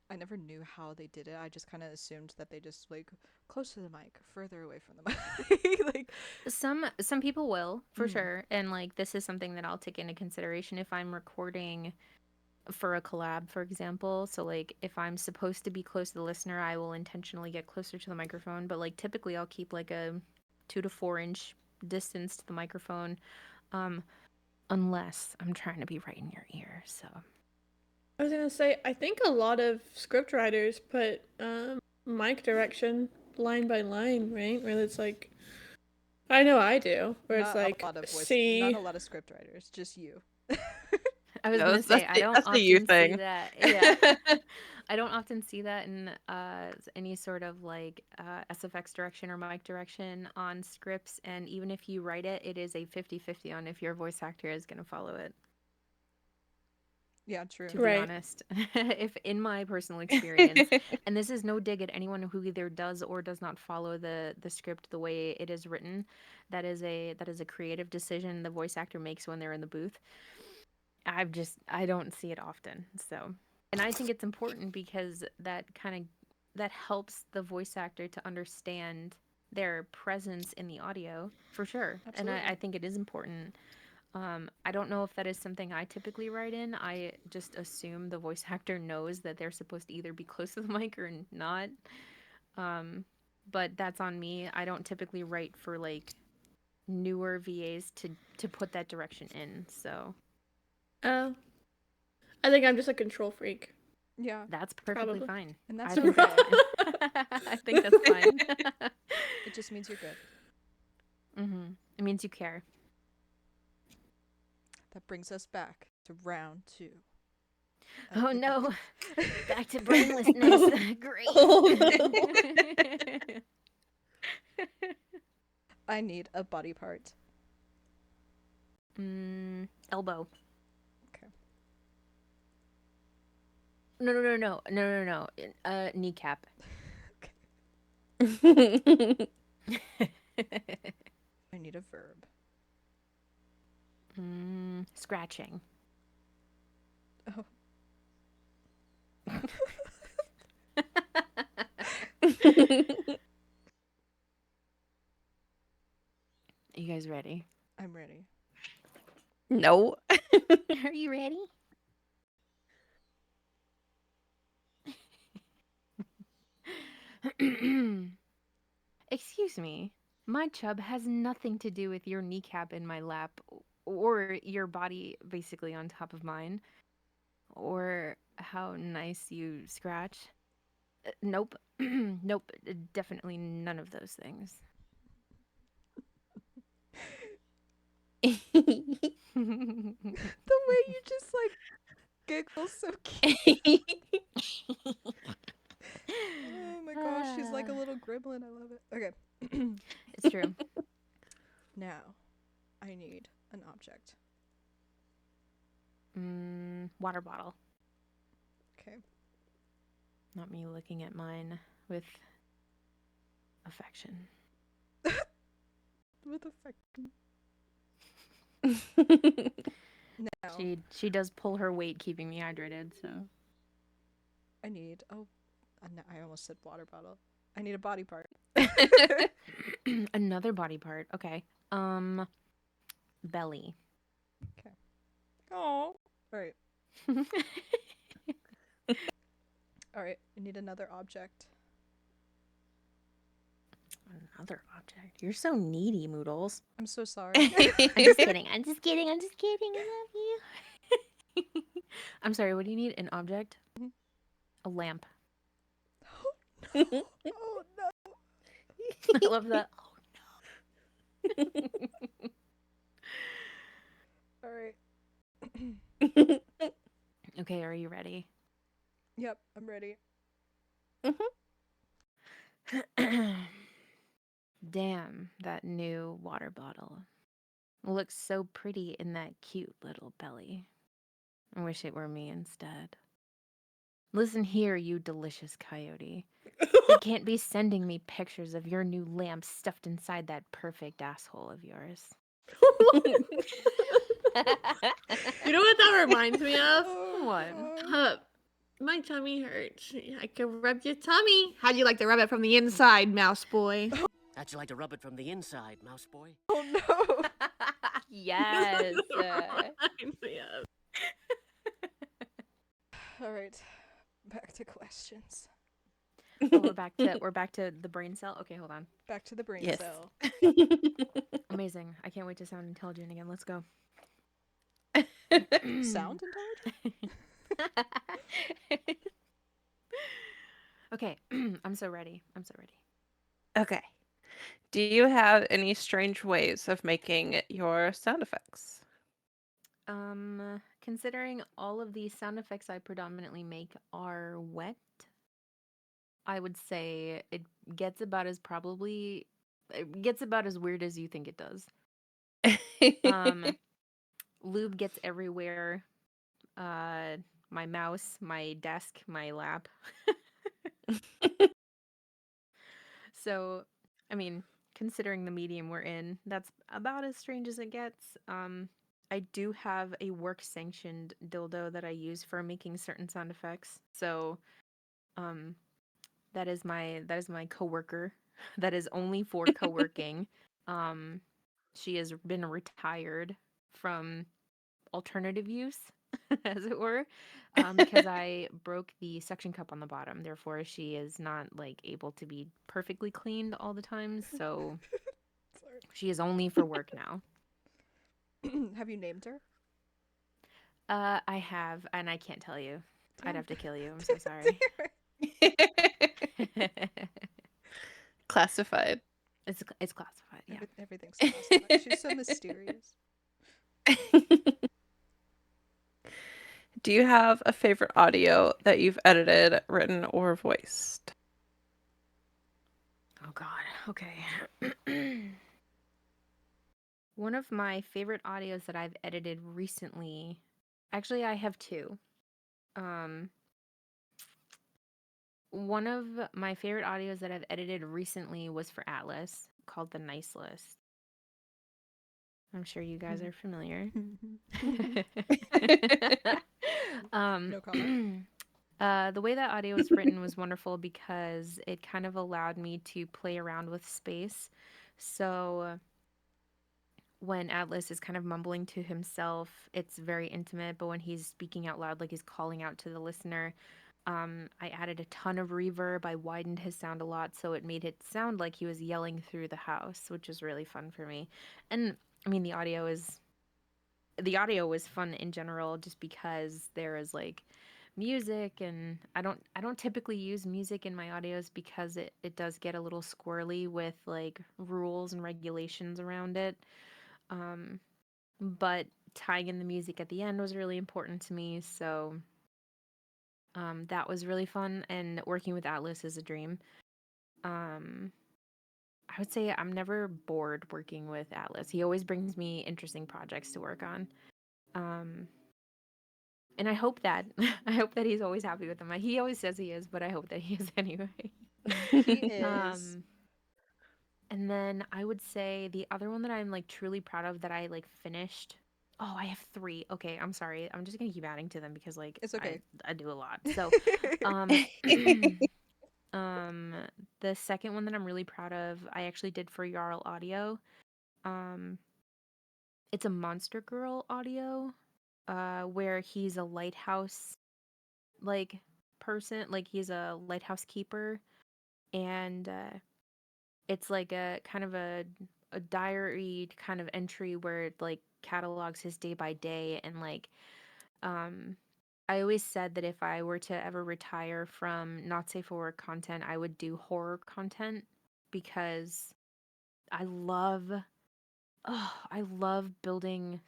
I never knew how they did it. I just kind of assumed that they just like close to the mic, further away from the mic. Like Some people will, for Mhm. sure. And like this is something that I'll take into consideration if I'm recording for a collab, for example. So like if I'm supposed to be close to the listener, I will intentionally get closer to the microphone, but like typically I'll keep like a 2 to 4 inch distance to the microphone, unless I'm trying to be right in your ear. So I was gonna say, I think a lot of script writers put mic direction line by line, right? Where it's like, I know I do, where it's like, not see, a lot of scriptwriters, just you. I was No, gonna say I don't that's a you often see thing. that. Yeah, I don't often see that in any sort of like SFX direction or mic direction on scripts. And even if you write it, it is a 50-50 on if your voice actor is gonna follow it. Yeah, true. To be Right. honest, if in my personal experience, and this is no dig at anyone who either does or does not follow the script the way it is written, that is a creative decision the voice actor makes when they're in the booth. I don't see it often. So, and I think it's important because that helps the voice actor to understand their presence in the audio for sure. Absolutely. And I think it is important. I don't know if that is something I typically write in. I just assume the voice actor knows that they're supposed to either be close to the mic or not. But that's on me. I don't typically write for like newer VAs to put that direction in. So I think I'm just a control freak. Yeah, that's perfectly Probably. fine. and that's I think okay. that's fine. I think that's fine. It just means you're good. It means you care. That brings us back to round 2. Oh no, back to brainlessness. Great. Oh, I need a body part. Elbow. Okay. No. Kneecap. I need a verb. Scratching. Oh. You guys ready? I'm ready. No. Are you ready? Excuse me. My chub has nothing to do with your kneecap in my lap or your body basically on top of mine or how nice you scratch. Nope. Nope. Definitely none of those things. The way you just like giggle so cute. Oh my gosh, she's like a little gremlin. I love it. Okay. It's true. Now, I need an object. Water bottle. Okay. Not me looking at mine with affection. With affection. Now, She does pull her weight keeping me hydrated, so. I need. Oh, no, I almost said water bottle. I need a body part. Another body part. Okay. Belly. Okay. Oh. All right. All right. I need another object. Another object. You're so needy, Moodles. I'm so sorry. I'm just kidding. I'm just kidding. I love you. I'm sorry. What do you need? An object? A lamp. Oh no. I love that. Oh no. All right. Okay, are you ready? Yep, I'm ready. Damn, that new water bottle. Looks so pretty in that cute little belly. I wish it were me instead. Listen here, you delicious coyote. You can't be sending me pictures of your new lamp stuffed inside that perfect asshole of yours. You know what that reminds me of? What? My tummy hurts. I can rub your tummy. How'd you like to rub it from the inside, mouse boy? How'd you like to rub it from the inside, mouse boy? Oh no. Yes. Reminds me of. back to questions. Oh, we're back to the brain cell. Okay, hold on. Back to the brain Yes. cell. Amazing. I can't wait to sound intelligent again. Let's go. Sound intelligent? Okay, I'm so ready. I'm so ready. Okay. Do you have any strange ways of making your sound effects? Considering all of the sound effects I predominantly make are wet, I would say it gets about as weird as you think it does. Lube gets everywhere. My mouse, my desk, my lap. So, I mean, considering the medium we're in, that's about as strange as it gets. I do have a work sanctioned dildo that I use for making certain sound effects. So, um, that is my coworker. That is only for co-working. Um, she has been retired from alternative use, as it were, because I broke the suction cup on the bottom. Therefore, she is not like able to be perfectly cleaned all the time. So she is only for work now. Have you named her? I have, and I can't tell you. Damn. I'd have to kill you. I'm so sorry. Classified. It's classified. Yeah. Everything's classified. She's so mysterious. Do you have a favorite audio that you've edited, written, or voiced? Oh God. Okay. One of my favorite audios that I've edited recently. Actually, I have two. One of my favorite audios that I've edited recently was for Atlas, called The Nice List. I'm sure you guys are familiar. No comment. The way that audio was written was wonderful because it kind of allowed me to play around with space. So when Atlas is kind of mumbling to himself, it's very intimate, but when he's speaking out loud, like he's calling out to the listener, I added a ton of reverb. I widened his sound a lot, so it made it sound like he was yelling through the house, which is really fun for me. And I mean, the audio was fun in general, just because there is like music, and I don't typically use music in my audios because it does get a little squirrely with like rules and regulations around it. But tying in the music at the end was really important to me, so that was really fun, and working with Atlas is a dream. I would say I'm never bored working with Atlas. He always brings me interesting projects to work on. And I hope that he's always happy with them. He always says he is, but I hope that he is anyway. He is. And then I would say the other one that I'm like truly proud of that I like finished. Oh, I have three. Okay, I'm sorry. I'm just gonna keep adding to them because like It's okay. I do a lot. So the second one that I'm really proud of, I actually did for Jarl Audio. It's a Monster Girl audio, where he's a lighthouse like person, like he's a lighthouse keeper, and it's like a kind of a diary kind of entry where it like catalogs his day by day, and like um I always said that if I were to ever retire from not safe for work content, I would do horror content because I love I love building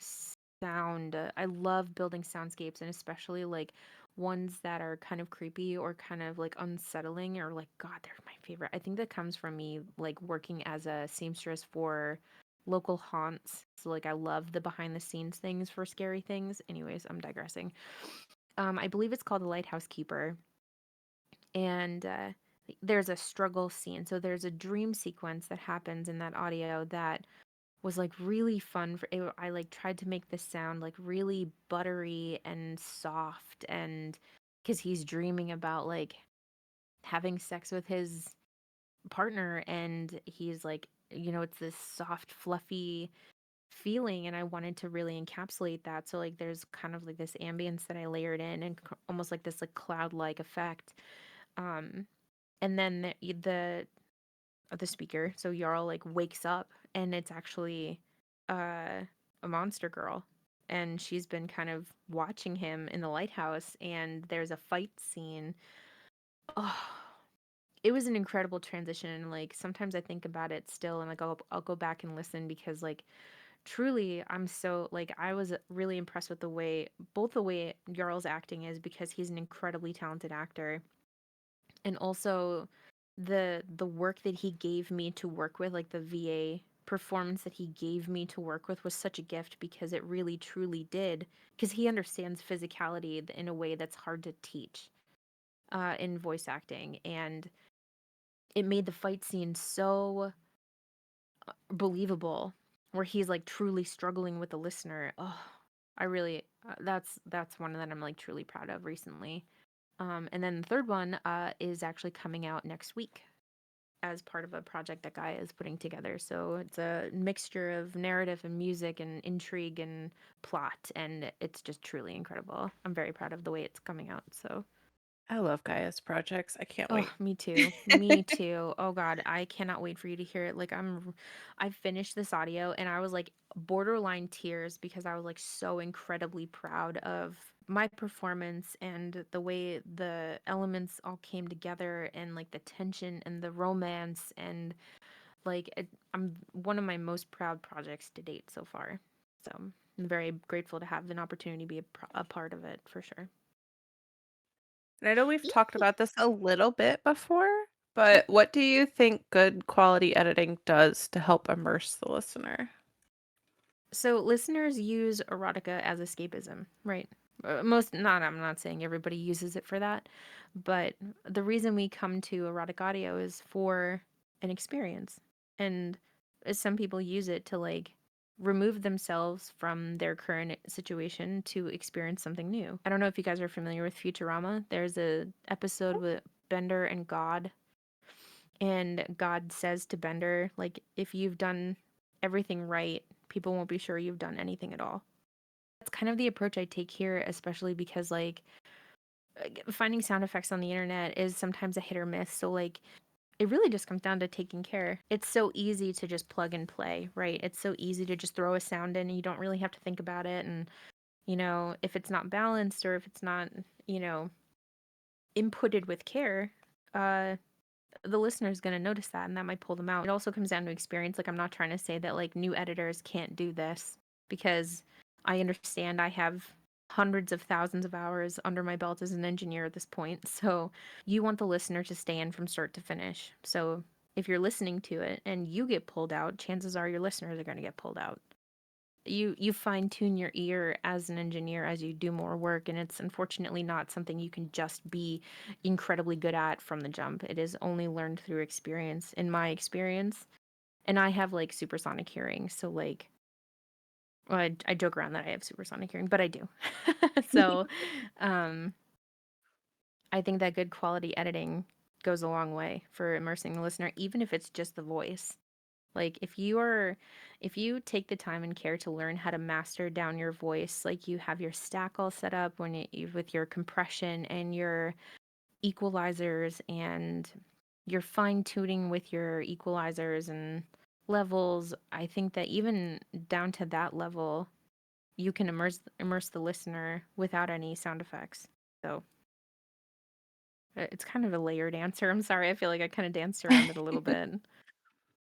sound. I love building soundscapes, and especially like ones that are kind of creepy or kind of like unsettling, or like God, they're my favorite. I think that comes from me like working as a seamstress for local haunts. So like I love the behind the scenes things for scary things. Anyways, I'm digressing. I believe it's called The Lighthouse Keeper, and there's a struggle scene. So there's a dream sequence that happens in that audio that was like really fun for it. I like tried to make this sound like really buttery and soft, and because he's dreaming about like having sex with his partner, and he's like, it's this soft fluffy feeling, and I wanted to really encapsulate that. So like there's kind of like this ambience that I layered in, and almost like this like cloud-like effect. And then the speaker, so Jarl like wakes up, and it's actually a monster girl, and she's been kind of watching him in the lighthouse, and there's a fight scene. Oh, it was an incredible transition, and like sometimes I think about it still, and like I'll go back and listen, because like truly I'm so like I was really impressed with both the way Jarl's acting is, because he's an incredibly talented actor, and also the work that he gave me to work with, like the VA performance that he gave me to work with, was such a gift, because it really truly did, because he understands physicality in a way that's hard to teach in voice acting, and it made the fight scene so believable, where he's like truly struggling with the listener. Oh, I really that's one that I'm like truly proud of recently. And then the third one is actually coming out next week as part of a project that Guy is putting together. So it's a mixture of narrative and music and intrigue and plot, and it's just truly incredible. I'm very proud of the way it's coming out. So I love Gaia's projects. I can't oh, wait. me too. Me too. Oh God, I cannot wait for you to hear it. Like I finished this audio, and I was like borderline tears, because I was like so incredibly proud of my performance and the way the elements all came together, and like the tension and the romance, and like I'm one of my most proud projects to date so far. So I'm very grateful to have an opportunity to be a part of it, for sure. And I know we've talked about this a little bit before, but what do you think good quality editing does to help immerse the listener? So listeners use erotica as escapism, right? I'm not saying everybody uses it for that, but the reason we come to erotic audio is for an experience. And some people use it to like remove themselves from their current situation to experience something new. I don't know if you guys are familiar with Futurama. There's a episode with Bender and God, and God says to Bender, like, if you've done everything right, people won't be sure you've done anything at all. That's kind of the approach I take here, especially because, like, finding sound effects on the internet is sometimes a hit or miss. So, like, it really just comes down to taking care. It's so easy to just plug and play, right? It's so easy to just throw a sound in, and you don't really have to think about it. And, you know, if it's not balanced, or if it's not, you know, inputted with care, the listener is going to notice that, and that might pull them out. It also comes down to experience. Like, I'm not trying to say that like new editors can't do this, because I understand I have hundreds of thousands of hours under my belt as an engineer at this point. So you want the listener to stay in from start to finish. So if you're listening to it and you get pulled out, chances are your listeners are going to get pulled out. You fine tune your ear as an engineer as you do more work, and it's unfortunately not something you can just be incredibly good at from the jump. It is only learned through experience, in my experience. And I have like supersonic hearing, so like, well, I joke around that I have supersonic hearing, but I do. So I think that good quality editing goes a long way for immersing the listener, even if it's just the voice. Like if you take the time and care to learn how to master down your voice, like you have your stack all set up with your compression and your equalizers, and you're fine tuning with your equalizers and levels, I think that even down to that level, you can immerse the listener without any sound effects. So it's kind of a layered answer. I'm sorry. I feel like I kind of danced around it a little bit.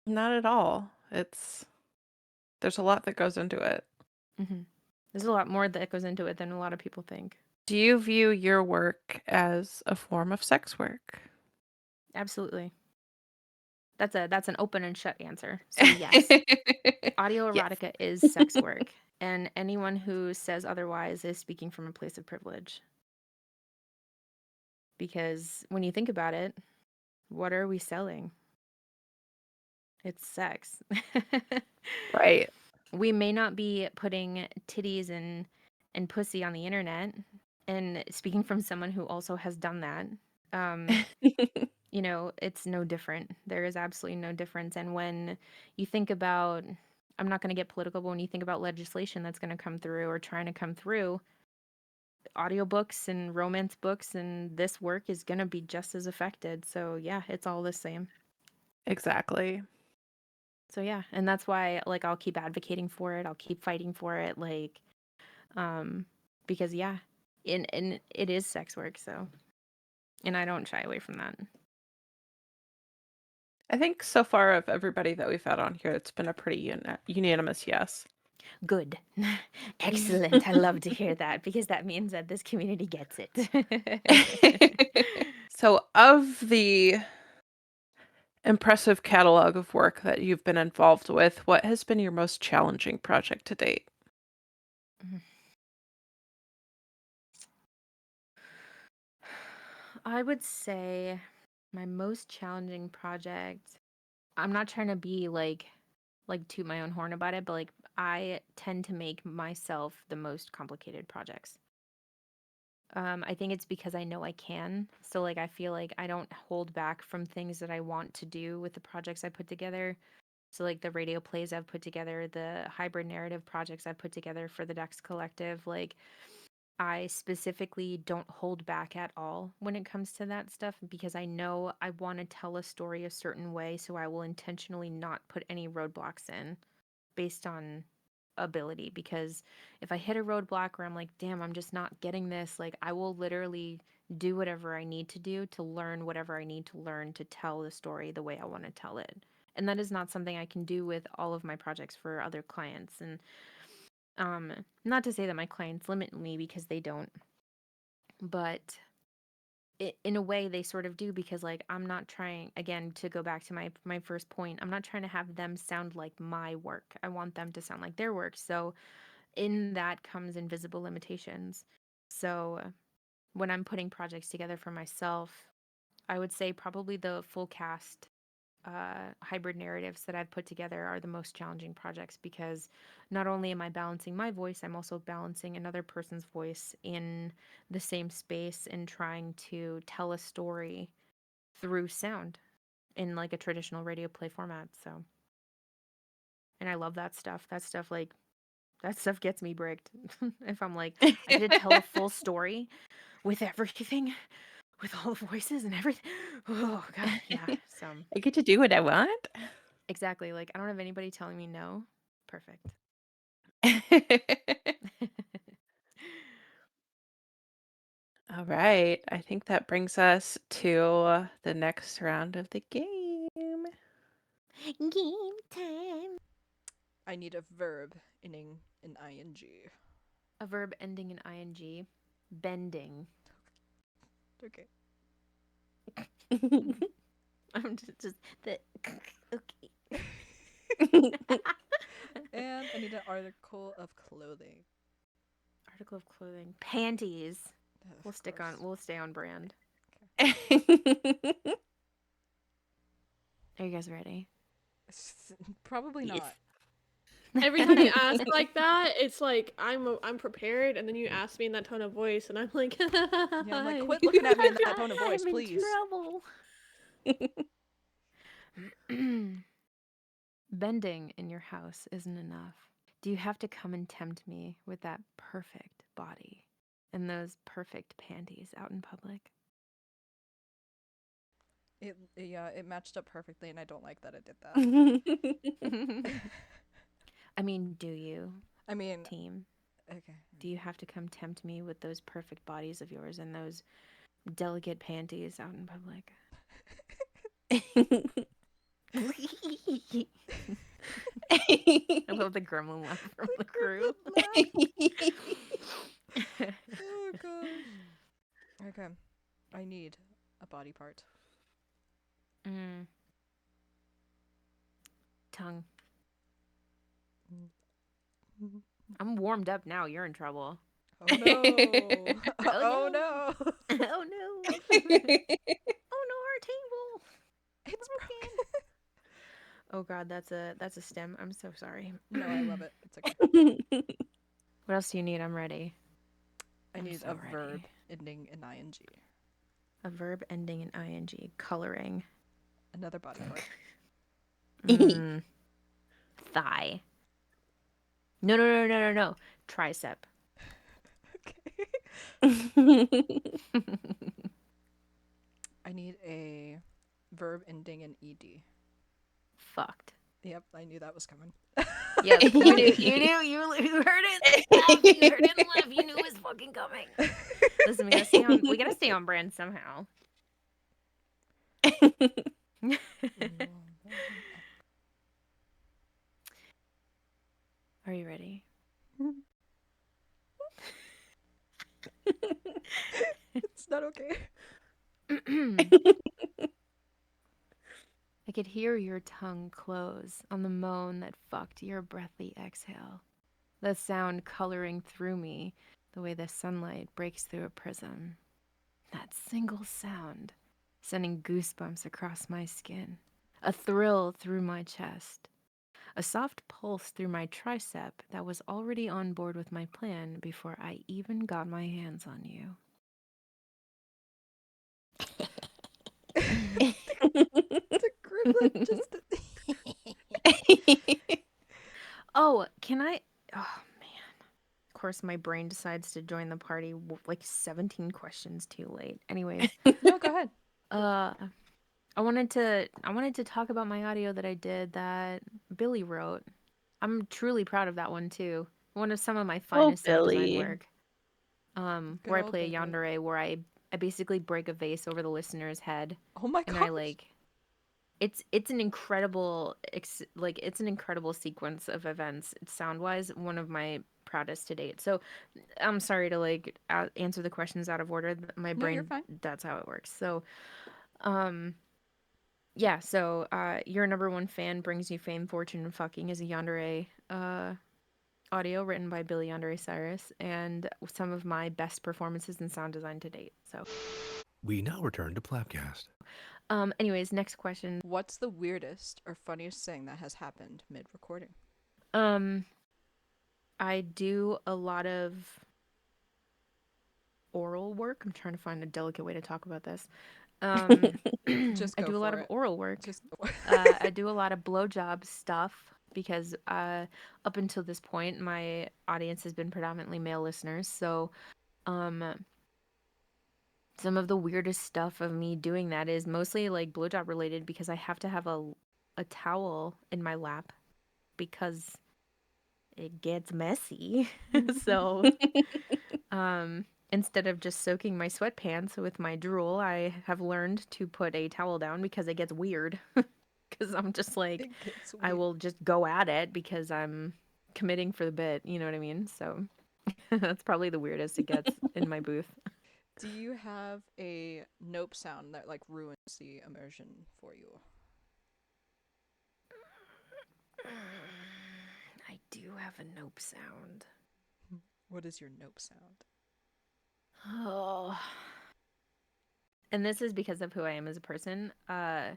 Not at all. There's a lot that goes into it. Mm-hmm. There's a lot more that goes into it than a lot of people think. Do you view your work as a form of sex work? Absolutely. That's an open and shut answer. So yes. Audio Yes. erotica is sex work, and anyone who says otherwise is speaking from a place of privilege. Because when you think about it, what are we selling? It's sex. Right. We may not be putting titties and pussy on the internet, and speaking from someone who also has done that, you know, it's no different. There is absolutely no difference. And when you think about I'm not going to get political, but when you think about legislation that's going to come through or trying to come through, audiobooks and romance books and this work is going to be just as affected. So yeah, it's all the same. Exactly. So yeah, and that's why like I'll keep advocating for it. I'll keep fighting for it, like because yeah, and it is sex work, so and I don't shy away from that. I think so far of everybody that we've had on here, it's been a pretty unanimous yes. Good. Excellent. I love to hear that because that means that this community gets it. So of the impressive catalog of work that you've been involved with, what has been your most challenging project to date? I would say my most challenging project, I'm not trying to be like toot my own horn about it, but like I tend to make myself the most complicated projects. I think it's because I know I can. So like I feel like I don't hold back from things that I want to do with the projects I put together. So like the radio plays I've put together, the hybrid narrative projects I've put together for the Dex Collective, like I specifically don't hold back at all when it comes to that stuff because I know I want to tell a story a certain way, so I will intentionally not put any roadblocks in based on ability, because if I hit a roadblock where I'm like, damn, I'm just not getting this, like I will literally do whatever I need to do to learn whatever I need to learn to tell the story the way I want to tell it. And that is not something I can do with all of my projects for other clients. And not to say that my clients limit me, because they don't, but in a way they sort of do, because like I'm not trying, again, to go back to my first point, I'm not trying to have them sound like my work. I want them to sound like their work. So in that comes invisible limitations. So when I'm putting projects together for myself, I would say probably the full cast hybrid narratives that I've put together are the most challenging projects, because not only am I balancing my voice, I'm also balancing another person's voice in the same space and trying to tell a story through sound in like a traditional radio play format. So, and I love that stuff. That stuff gets me bricked. If I'm like, I get to tell a full story with everything, with all the voices and everything. Oh god, yeah. So I get to do what I want. exactly. Like I don't have anybody telling me no. Perfect. All right. I think that brings us to the next round of the game. Game time. I need a verb ending in ing. A verb ending in ing. Bending. Okay. I'm just the okay. And I need an article of clothing. Article of clothing. Panties. Ugh, gross. We'll stay on brand. Okay. Are you guys ready? Probably not. Every time you ask like that, it's like I'm prepared, and then you ask me in that tone of voice, and I'm like, Yeah, I'm like, quit looking at me in that tone of voice, I'm please. in trouble. Bending in your house isn't enough. Do you have to come and tempt me with that perfect body and those perfect panties out in public? It matched up perfectly, and I don't like that it did that. I mean, do you, I mean, team? okay. Do you have to come tempt me with those perfect bodies of yours and those delicate panties out in public? I love the gremlin laugh from the crew. Oh gosh. Okay. I need a body part. Tongue. I'm warmed up now. You're in trouble. Oh no. Oh no. Oh no. Oh no, our table. It's broken. Oh god, that's a stem. I'm so sorry. No, I love it. It's okay. What else do you need? I'm ready. I I'm need so a ready. verb ending in ing. A verb ending in ing. Coloring. Another body part. Thigh. No. Tricep. Okay. I need a verb ending in ed. Fucked. Yep, I knew that was coming. Yep, you knew, you heard it. Laugh, you heard it laugh. You knew it was fucking coming. Listen, we gotta stay on brand somehow. Are you ready? It's not okay. I could hear your tongue close on the moan that fucked your breathy exhale. The sound coloring through me the way the sunlight breaks through a prism. That single sound sending goosebumps across my skin, a thrill through my chest, a soft pulse through my tricep that was already on board with my plan before I even got my hands on you. The group just. Oh, can I? Oh, man. Of course, my brain decides to join the party like 17 questions too late. Anyways, No, go ahead. I wanted to talk about my audio that I did that Billy wrote. I'm truly proud of that one too. One of some of my finest sound design Billy. work. Good Where I old play a Billy. yandere, where I basically break a vase over the listener's head, Oh my and gosh. I like. It's an incredible it's an incredible sequence of events. Sound wise, one of my proudest to date. So I'm sorry to like answer the questions out of order. My No, you're brain, fine. that's how it works. So yeah, so your number one fan brings you fame, fortune, and fucking is a yandere audio written by Billy Yandere Cyrus, and some of my best performances in sound design to date. So We now return to PlapCast. anyways, next question. What's the weirdest or funniest thing that has happened mid-recording? I do a lot of oral work. I'm trying to find a delicate way to talk about this. Just I go do a lot for of it. oral work. Just I do a lot of blowjob stuff because up until this point, my audience has been predominantly male listeners. So some of the weirdest stuff of me doing that is mostly like blowjob related because I have to have a towel in my lap because it gets messy. So instead of just soaking my sweatpants with my drool, I have learned to put a towel down because it gets weird. Because I'm just like, it gets I weird. will just go at it because I'm committing for the bit. You know what I mean? So that's probably the weirdest it gets in my booth. Do you have a nope sound that like ruins the immersion for you? I do have a nope sound. What is your nope sound? Oh. And this is because of who I am as a person. A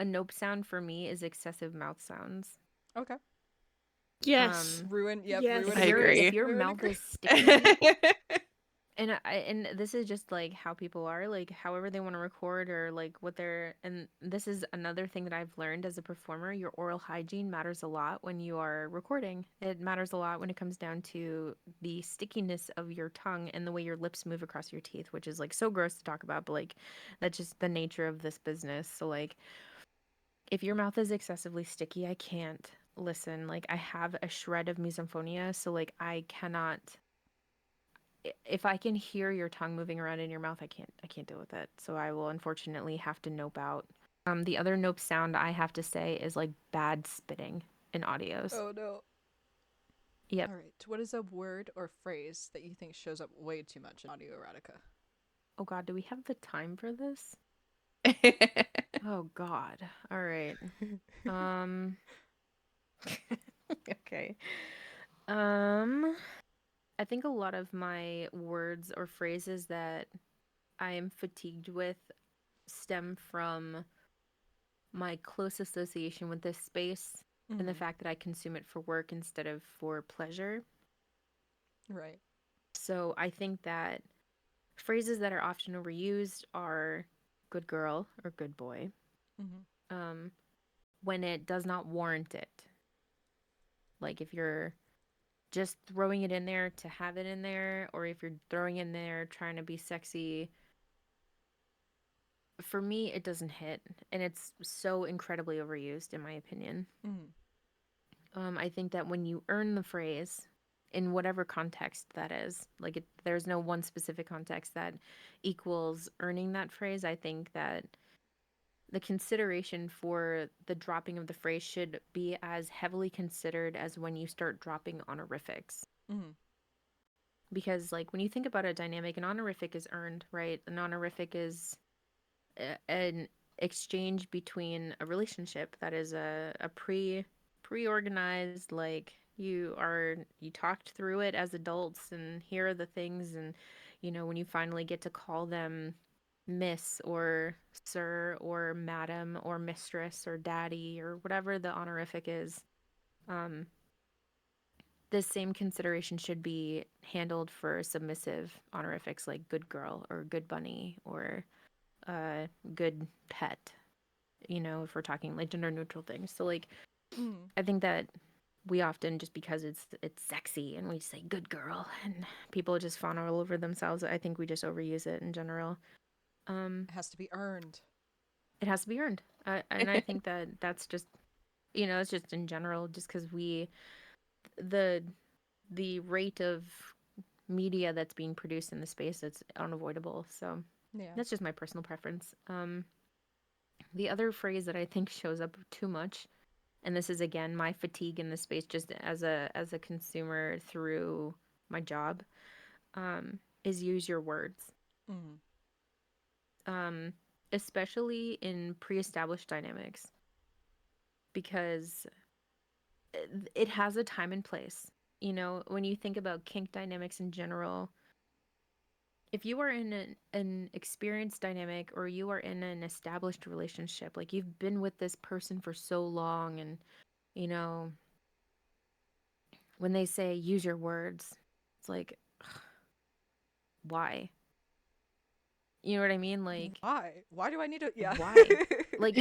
nope sound for me is excessive mouth sounds. Okay. Yes. Ruin. Yep. Yes. Ruin I If agree. your Ruin mouth agree. is sticky, and this is just like how people are, like however they want to record or like what they're, and this is another thing that I've learned as a performer. Your oral hygiene matters a lot when you are recording. It matters a lot when it comes down to the stickiness of your tongue and the way your lips move across your teeth, which is like so gross to talk about, but like that's just the nature of this business. So like if your mouth is excessively sticky, I can't listen. Like I have a shred of misophonia, so like I cannot, if I can hear your tongue moving around in your mouth, I can't deal with it. So I will unfortunately have to nope out. The other nope sound I have to say is like bad spitting in audios. Oh no. Yep. All right. What is a word or phrase that you think shows up way too much in audio erotica? Oh God, do we have the time for this? Oh God. All right. Okay. I think a lot of my words or phrases that I am fatigued with stem from my close association with this space and the fact that I consume it for work instead of for pleasure. Right. So I think that phrases that are often overused are good girl or good boy. When it does not warrant it. Like if you're just throwing it in there to have it in there, or if you're throwing in there trying to be sexy, for me it doesn't hit, and it's so incredibly overused in my opinion. I think that when you earn the phrase in whatever context that is, like there's no one specific context that equals earning that phrase. I think that the consideration for the dropping of the phrase should be as heavily considered as when you start dropping honorifics. Because like when you think about a dynamic, an honorific is earned, right? An honorific is an exchange between a relationship that is a pre-organized, like you talked through it as adults, and here are the things, and when you finally get to call them miss or sir or madam or mistress or daddy or whatever the honorific is, this same consideration should be handled for submissive honorifics like good girl or good bunny or good pet, if we're talking like gender neutral things. So like I think that we often, just because it's sexy and we say good girl and people just fawn all over themselves, I think we just overuse it in general. It has to be earned. It has to be earned. And I think that that's just, it's just in general, just because the rate of media that's being produced in the space, it's unavoidable. So that's just my personal preference. The other phrase that I think shows up too much, and this is again my fatigue in this space just as a consumer through my job, is use your words. Especially in pre-established dynamics, because it has a time and place. When you think about kink dynamics in general, if you are in an experienced dynamic, or you are in an established relationship, like you've been with this person for so long, and when they say use your words, it's like, ugh, why? You know what I mean? Like, why do I need to? Yeah. Why? Like,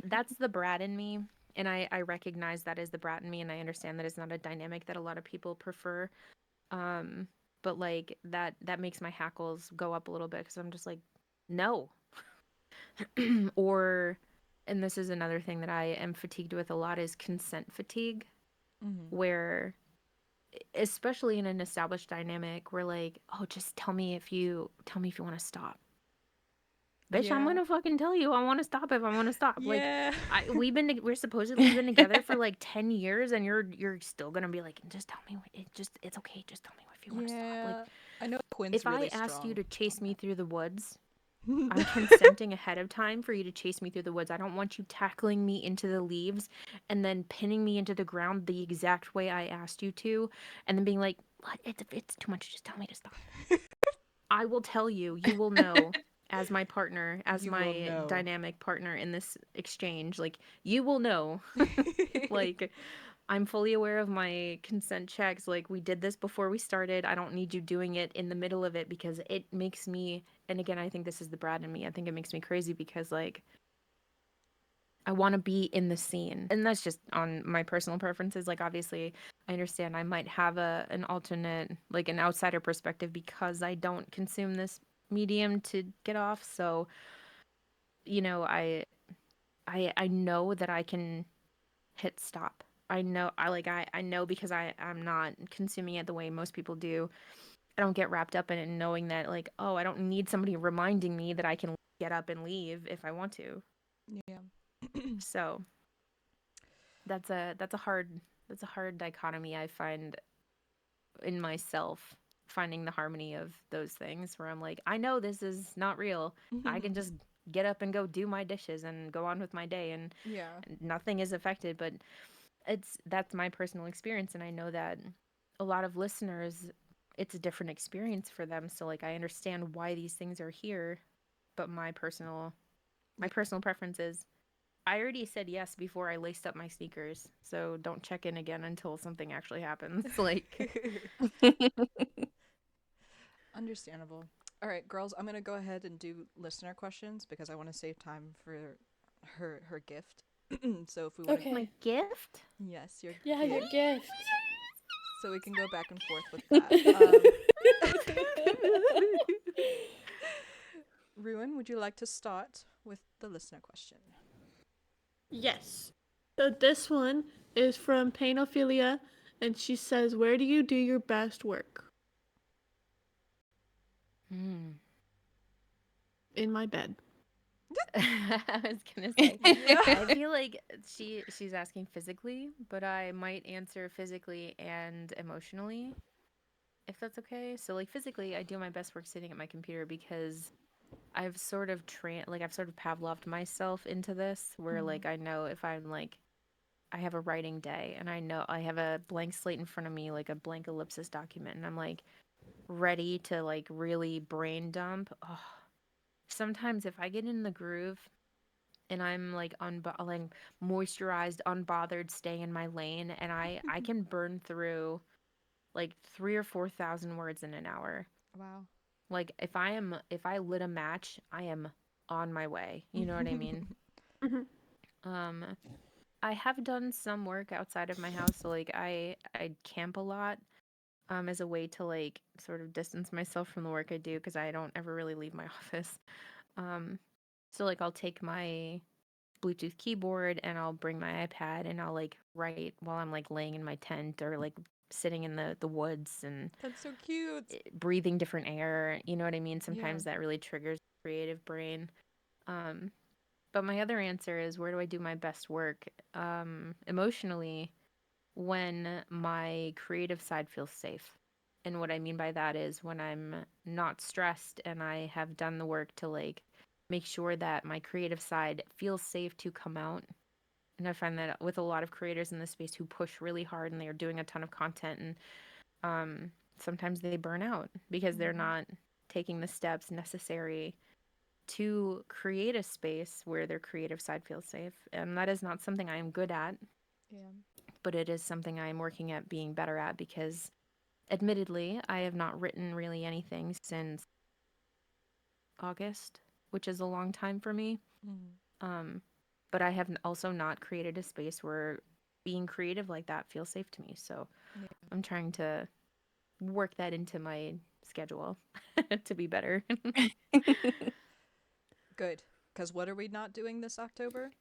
that's the brat in me. And I recognize that is the brat in me. And I understand that it's not a dynamic that a lot of people prefer. But like that makes my hackles go up a little bit, because I'm just like, no. Or, and this is another thing that I am fatigued with a lot, is consent fatigue, where, especially in an established dynamic, we're like, oh, just tell me if you want to stop. Bitch, I'm gonna fucking tell you I want to stop if I want to stop. Yeah. Like, we're supposedly been together for like 10 years, and you're still gonna be like, just tell me, it's okay, just tell me if you want to stop. Like, I know Quinn's if really I asked you to strong chase on me that. through the woods, I'm consenting ahead of time for you to chase me through the woods. I don't want you tackling me into the leaves and then pinning me into the ground the exact way I asked you to, and then being like, what? It's too much. Just tell me to stop. I will tell you. You will know. As my partner, as You will my know. dynamic partner in this exchange, like, you will know. Like, I'm fully aware of my consent checks. Like, we did this before we started. I don't need you doing it in the middle of it, because it makes me, and again, I think this is the brat in me, I think it makes me crazy, because like, I want to be in the scene. And that's just on my personal preferences. Like, obviously, I understand I might have an alternate, like an outsider perspective, because I don't consume this medium to get off. So, I know that I can hit stop. I know I know, because I'm not consuming it the way most people do. I don't get wrapped up in it, knowing that like, oh, I don't need somebody reminding me that I can get up and leave if I want to. Yeah. So that's a hard dichotomy I find in myself, finding the harmony of those things, where I'm like, I know this is not real. I can just get up and go do my dishes and go on with my day, and nothing is affected. But that's my personal experience, and I know that a lot of listeners, it's a different experience for them. So like, I understand why these things are here, but my personal preference is, I already said yes before I laced up my sneakers, so don't check in again until something actually happens. Like, Understandable. All right, girls, I'm going to go ahead and do listener questions, because I want to save time for her gift. So if we want to, Okay. My gift? yes, your Yeah, your gift. so we can go back and forth with that. Ruin, would you like to start with the listener question? Yes. So this one is from Painophilia, and she says, "Where do you do your best work?" Hmm. In my bed. I was gonna say, Yeah. I feel like she's asking physically, but I might answer physically and emotionally, if that's okay. So like physically, I do my best work sitting at my computer because I've sort of I've sort of Pavloved myself into this, where like I know if I'm like I have a writing day and I know I have a blank slate in front of me, like a blank ellipsis document, and I'm like ready to like really brain dump. Oh, sometimes if I get in the groove and I'm like like moisturized, unbothered, stay in my lane, and I can burn through like 3 or 4 thousand words in an hour. Wow. Like if I lit a match, I am on my way. You know what I mean? Mhm. Um, I have done some work outside of my house, so like I camp a lot. As a way to like sort of distance myself from the work I do because I don't ever really leave my office. Um, so like I'll take my Bluetooth keyboard and I'll bring my iPad and I'll like write while I'm like laying in my tent or like sitting in the woods and That's so cute. breathing different air. You know what I mean? Yeah. Sometimes that really triggers the creative brain. Um, but my other answer is where do I do my best work? Emotionally, when my creative side feels safe. And what I mean by that is when I'm not stressed and I have done the work to like make sure that my creative side feels safe to come out. And I find that with a lot of creators in this space who push really hard and they are doing a ton of content and sometimes they burn out because they're not taking the steps necessary to create a space where their creative side feels safe. And that is not something I am good at, Yeah. but it is something I am working at being better at because admittedly, I have not written really anything since August, which is a long time for me. Um, but I have also not created a space where being creative like that feels safe to me. So Yeah. I'm trying to work that into my schedule to be better. Good. Because what are we not doing this October?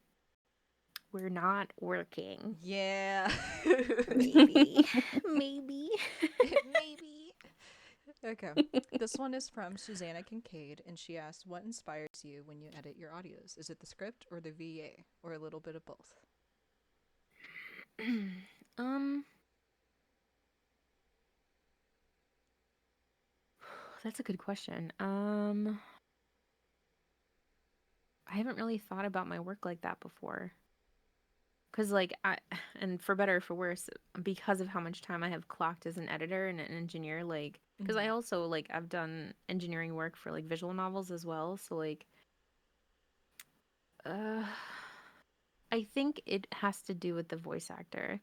We're not working. Yeah. Maybe. Maybe. Maybe. Okay. This one is from Susanna Kincaid, and she asked, "What inspires you when you edit your audios? Is it the script or the VA, or a little bit of both?" um, that's a good question. I haven't really thought about my work like that before. Cause like and for better or for worse, because of how much time I have clocked as an editor and an engineer, like, cause I also like I've done engineering work for like visual novels as well. So like, uh, I think it has to do with the voice actor.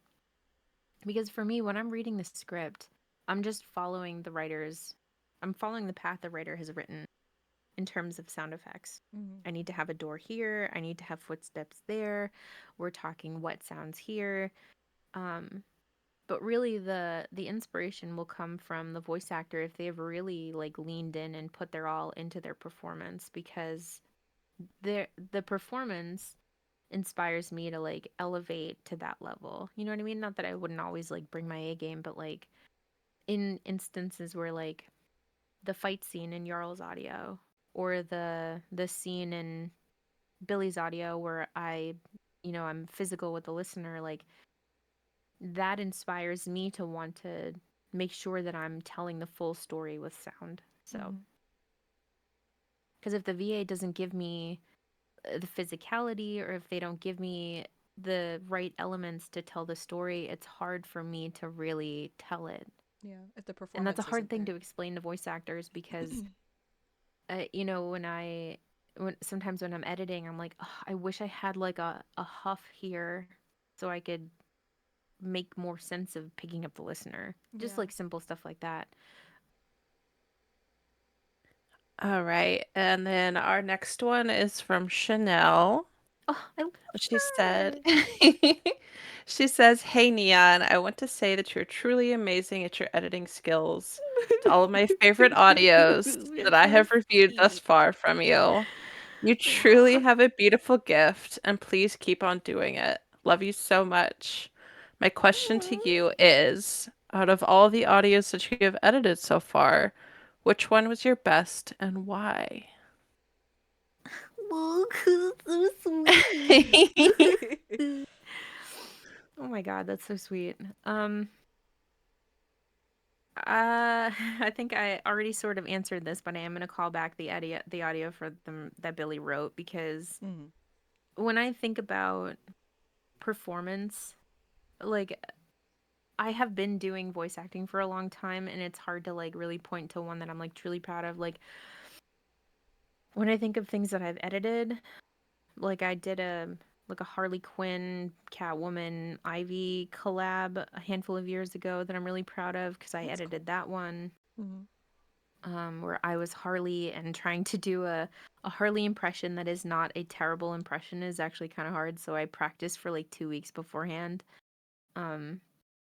Because for me, when I'm reading the script, I'm just following the writer's, I'm following the path the writer has written in terms of sound effects. I need to have a door here. I need to have footsteps there. We're talking wet sounds here. Um, but really the inspiration will come from the voice actor if they've really like leaned in and put their all into their performance because the performance inspires me to like elevate to that level. You know what I mean? Not that I wouldn't always like bring my A game, but like in instances where like the fight scene in Jarl's audio or the scene in Billy's audio where I'm physical with the listener, like that inspires me to want to make sure that I'm telling the full story with sound. So, because if the VA doesn't give me the physicality or if they don't give me the right elements to tell the story, it's hard for me to really tell it. Yeah. If the And that's a performance hard isn't thing there. to explain to voice actors because, when sometimes when I'm editing, I'm like, oh, I wish I had like a huff here so I could make more sense of picking up the listener. Just Yeah. like simple stuff like that. All right. And then our next one is from Chanel. Oh, I love She said, her. she says, "Hey Neon, I want to say that you're truly amazing at your editing skills. To all of my favorite audios You're that I so have reviewed thus sweet. far from you. You truly Aw. have a beautiful gift, and please keep on doing it. Love you so much. My question to you is, out of all the audios that you have edited so far, which one was your best and why?" Look, so sweet. Oh my god, that's so sweet. I think I already sort of answered this, but I am gonna call back the audio for them that Billy wrote because Mhm. when I think about performance, like I have been doing voice acting for a long time, and it's hard to like really point to one that I'm like truly proud of. Like when I think of things that I've edited, like I did a Harley Quinn, Catwoman, Ivy collab a handful of years ago that I'm really proud of because I That's cool. edited that one. Mhm. Where I was Harley and trying to do a Harley impression that is not a terrible impression is actually kind of hard. So I practiced for like 2 weeks beforehand. Um,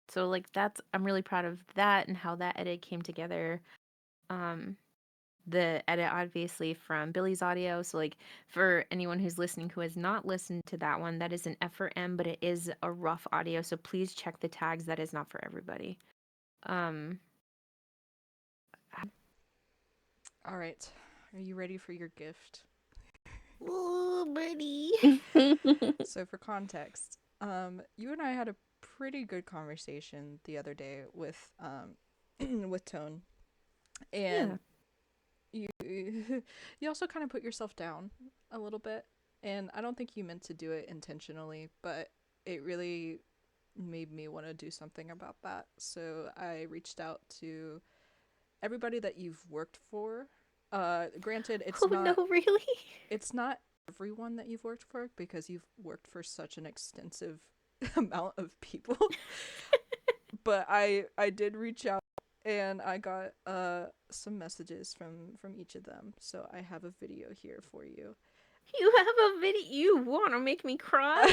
so like I'm really proud of that and how that edit came together. Um, the edit obviously from Billy's audio. So like for anyone who's listening who has not listened to that one, that is an F for M, but it is a rough audio. So please check the tags. That is not for everybody. Um, All right. Are you ready for your gift? oh, buddy. So for context, you and I had a pretty good conversation the other day with with Tone, Yeah. and you you also kind of put yourself down a little bit, and I don't think you meant to do it intentionally, but it really made me want to do something about that. So I reached out to everybody that you've worked for. Granted, Oh no, really? it's not everyone that you've worked for because you've worked for such an extensive amount of people. But I did reach out and I got some messages from each of them. So I have a video here for you. You have a video. You want to make me cry?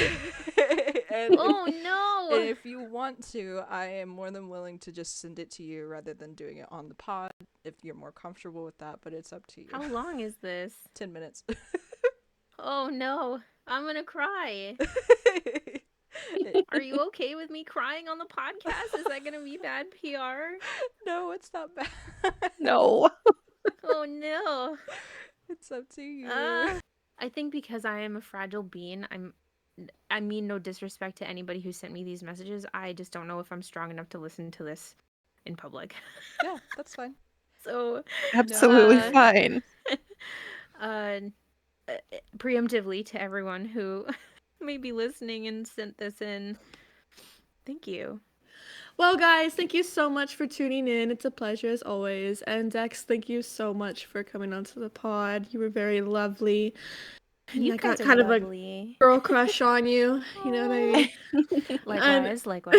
and Oh and no. if you want to, I am more than willing to just send it to you rather than doing it on the pod if you're more comfortable with that, but it's up to you. How long is this? 10 minutes. Oh no. I'm gonna cry. Are you okay with me crying on the podcast? Is that gonna be bad PR? No, it's not bad. No. Oh no. It's up to you. I think because I am a fragile being, I mean no disrespect to anybody who sent me these messages. I just don't know if I'm strong enough to listen to this in public. Yeah, that's fine. So, Absolutely uh, fine. uh, preemptively to everyone who may be listening and sent this in, thank you. Well, guys, thank you so much for tuning in. It's a pleasure as always. And Dex, thank you so much for coming onto the pod. You were very lovely. And You I guys got are kind of lovely. a girl crush on you. You know what I mean? Likewise, And, likewise.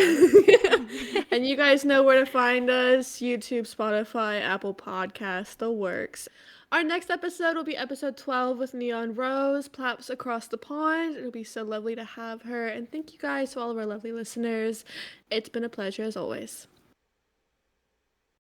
and you guys know where to find us: YouTube, Spotify, Apple Podcasts, the works. Our next episode will be episode 12 with Neon Rose, Plaps across the pond. It'll be so lovely to have her. And thank you guys to all of our lovely listeners. It's been a pleasure as always.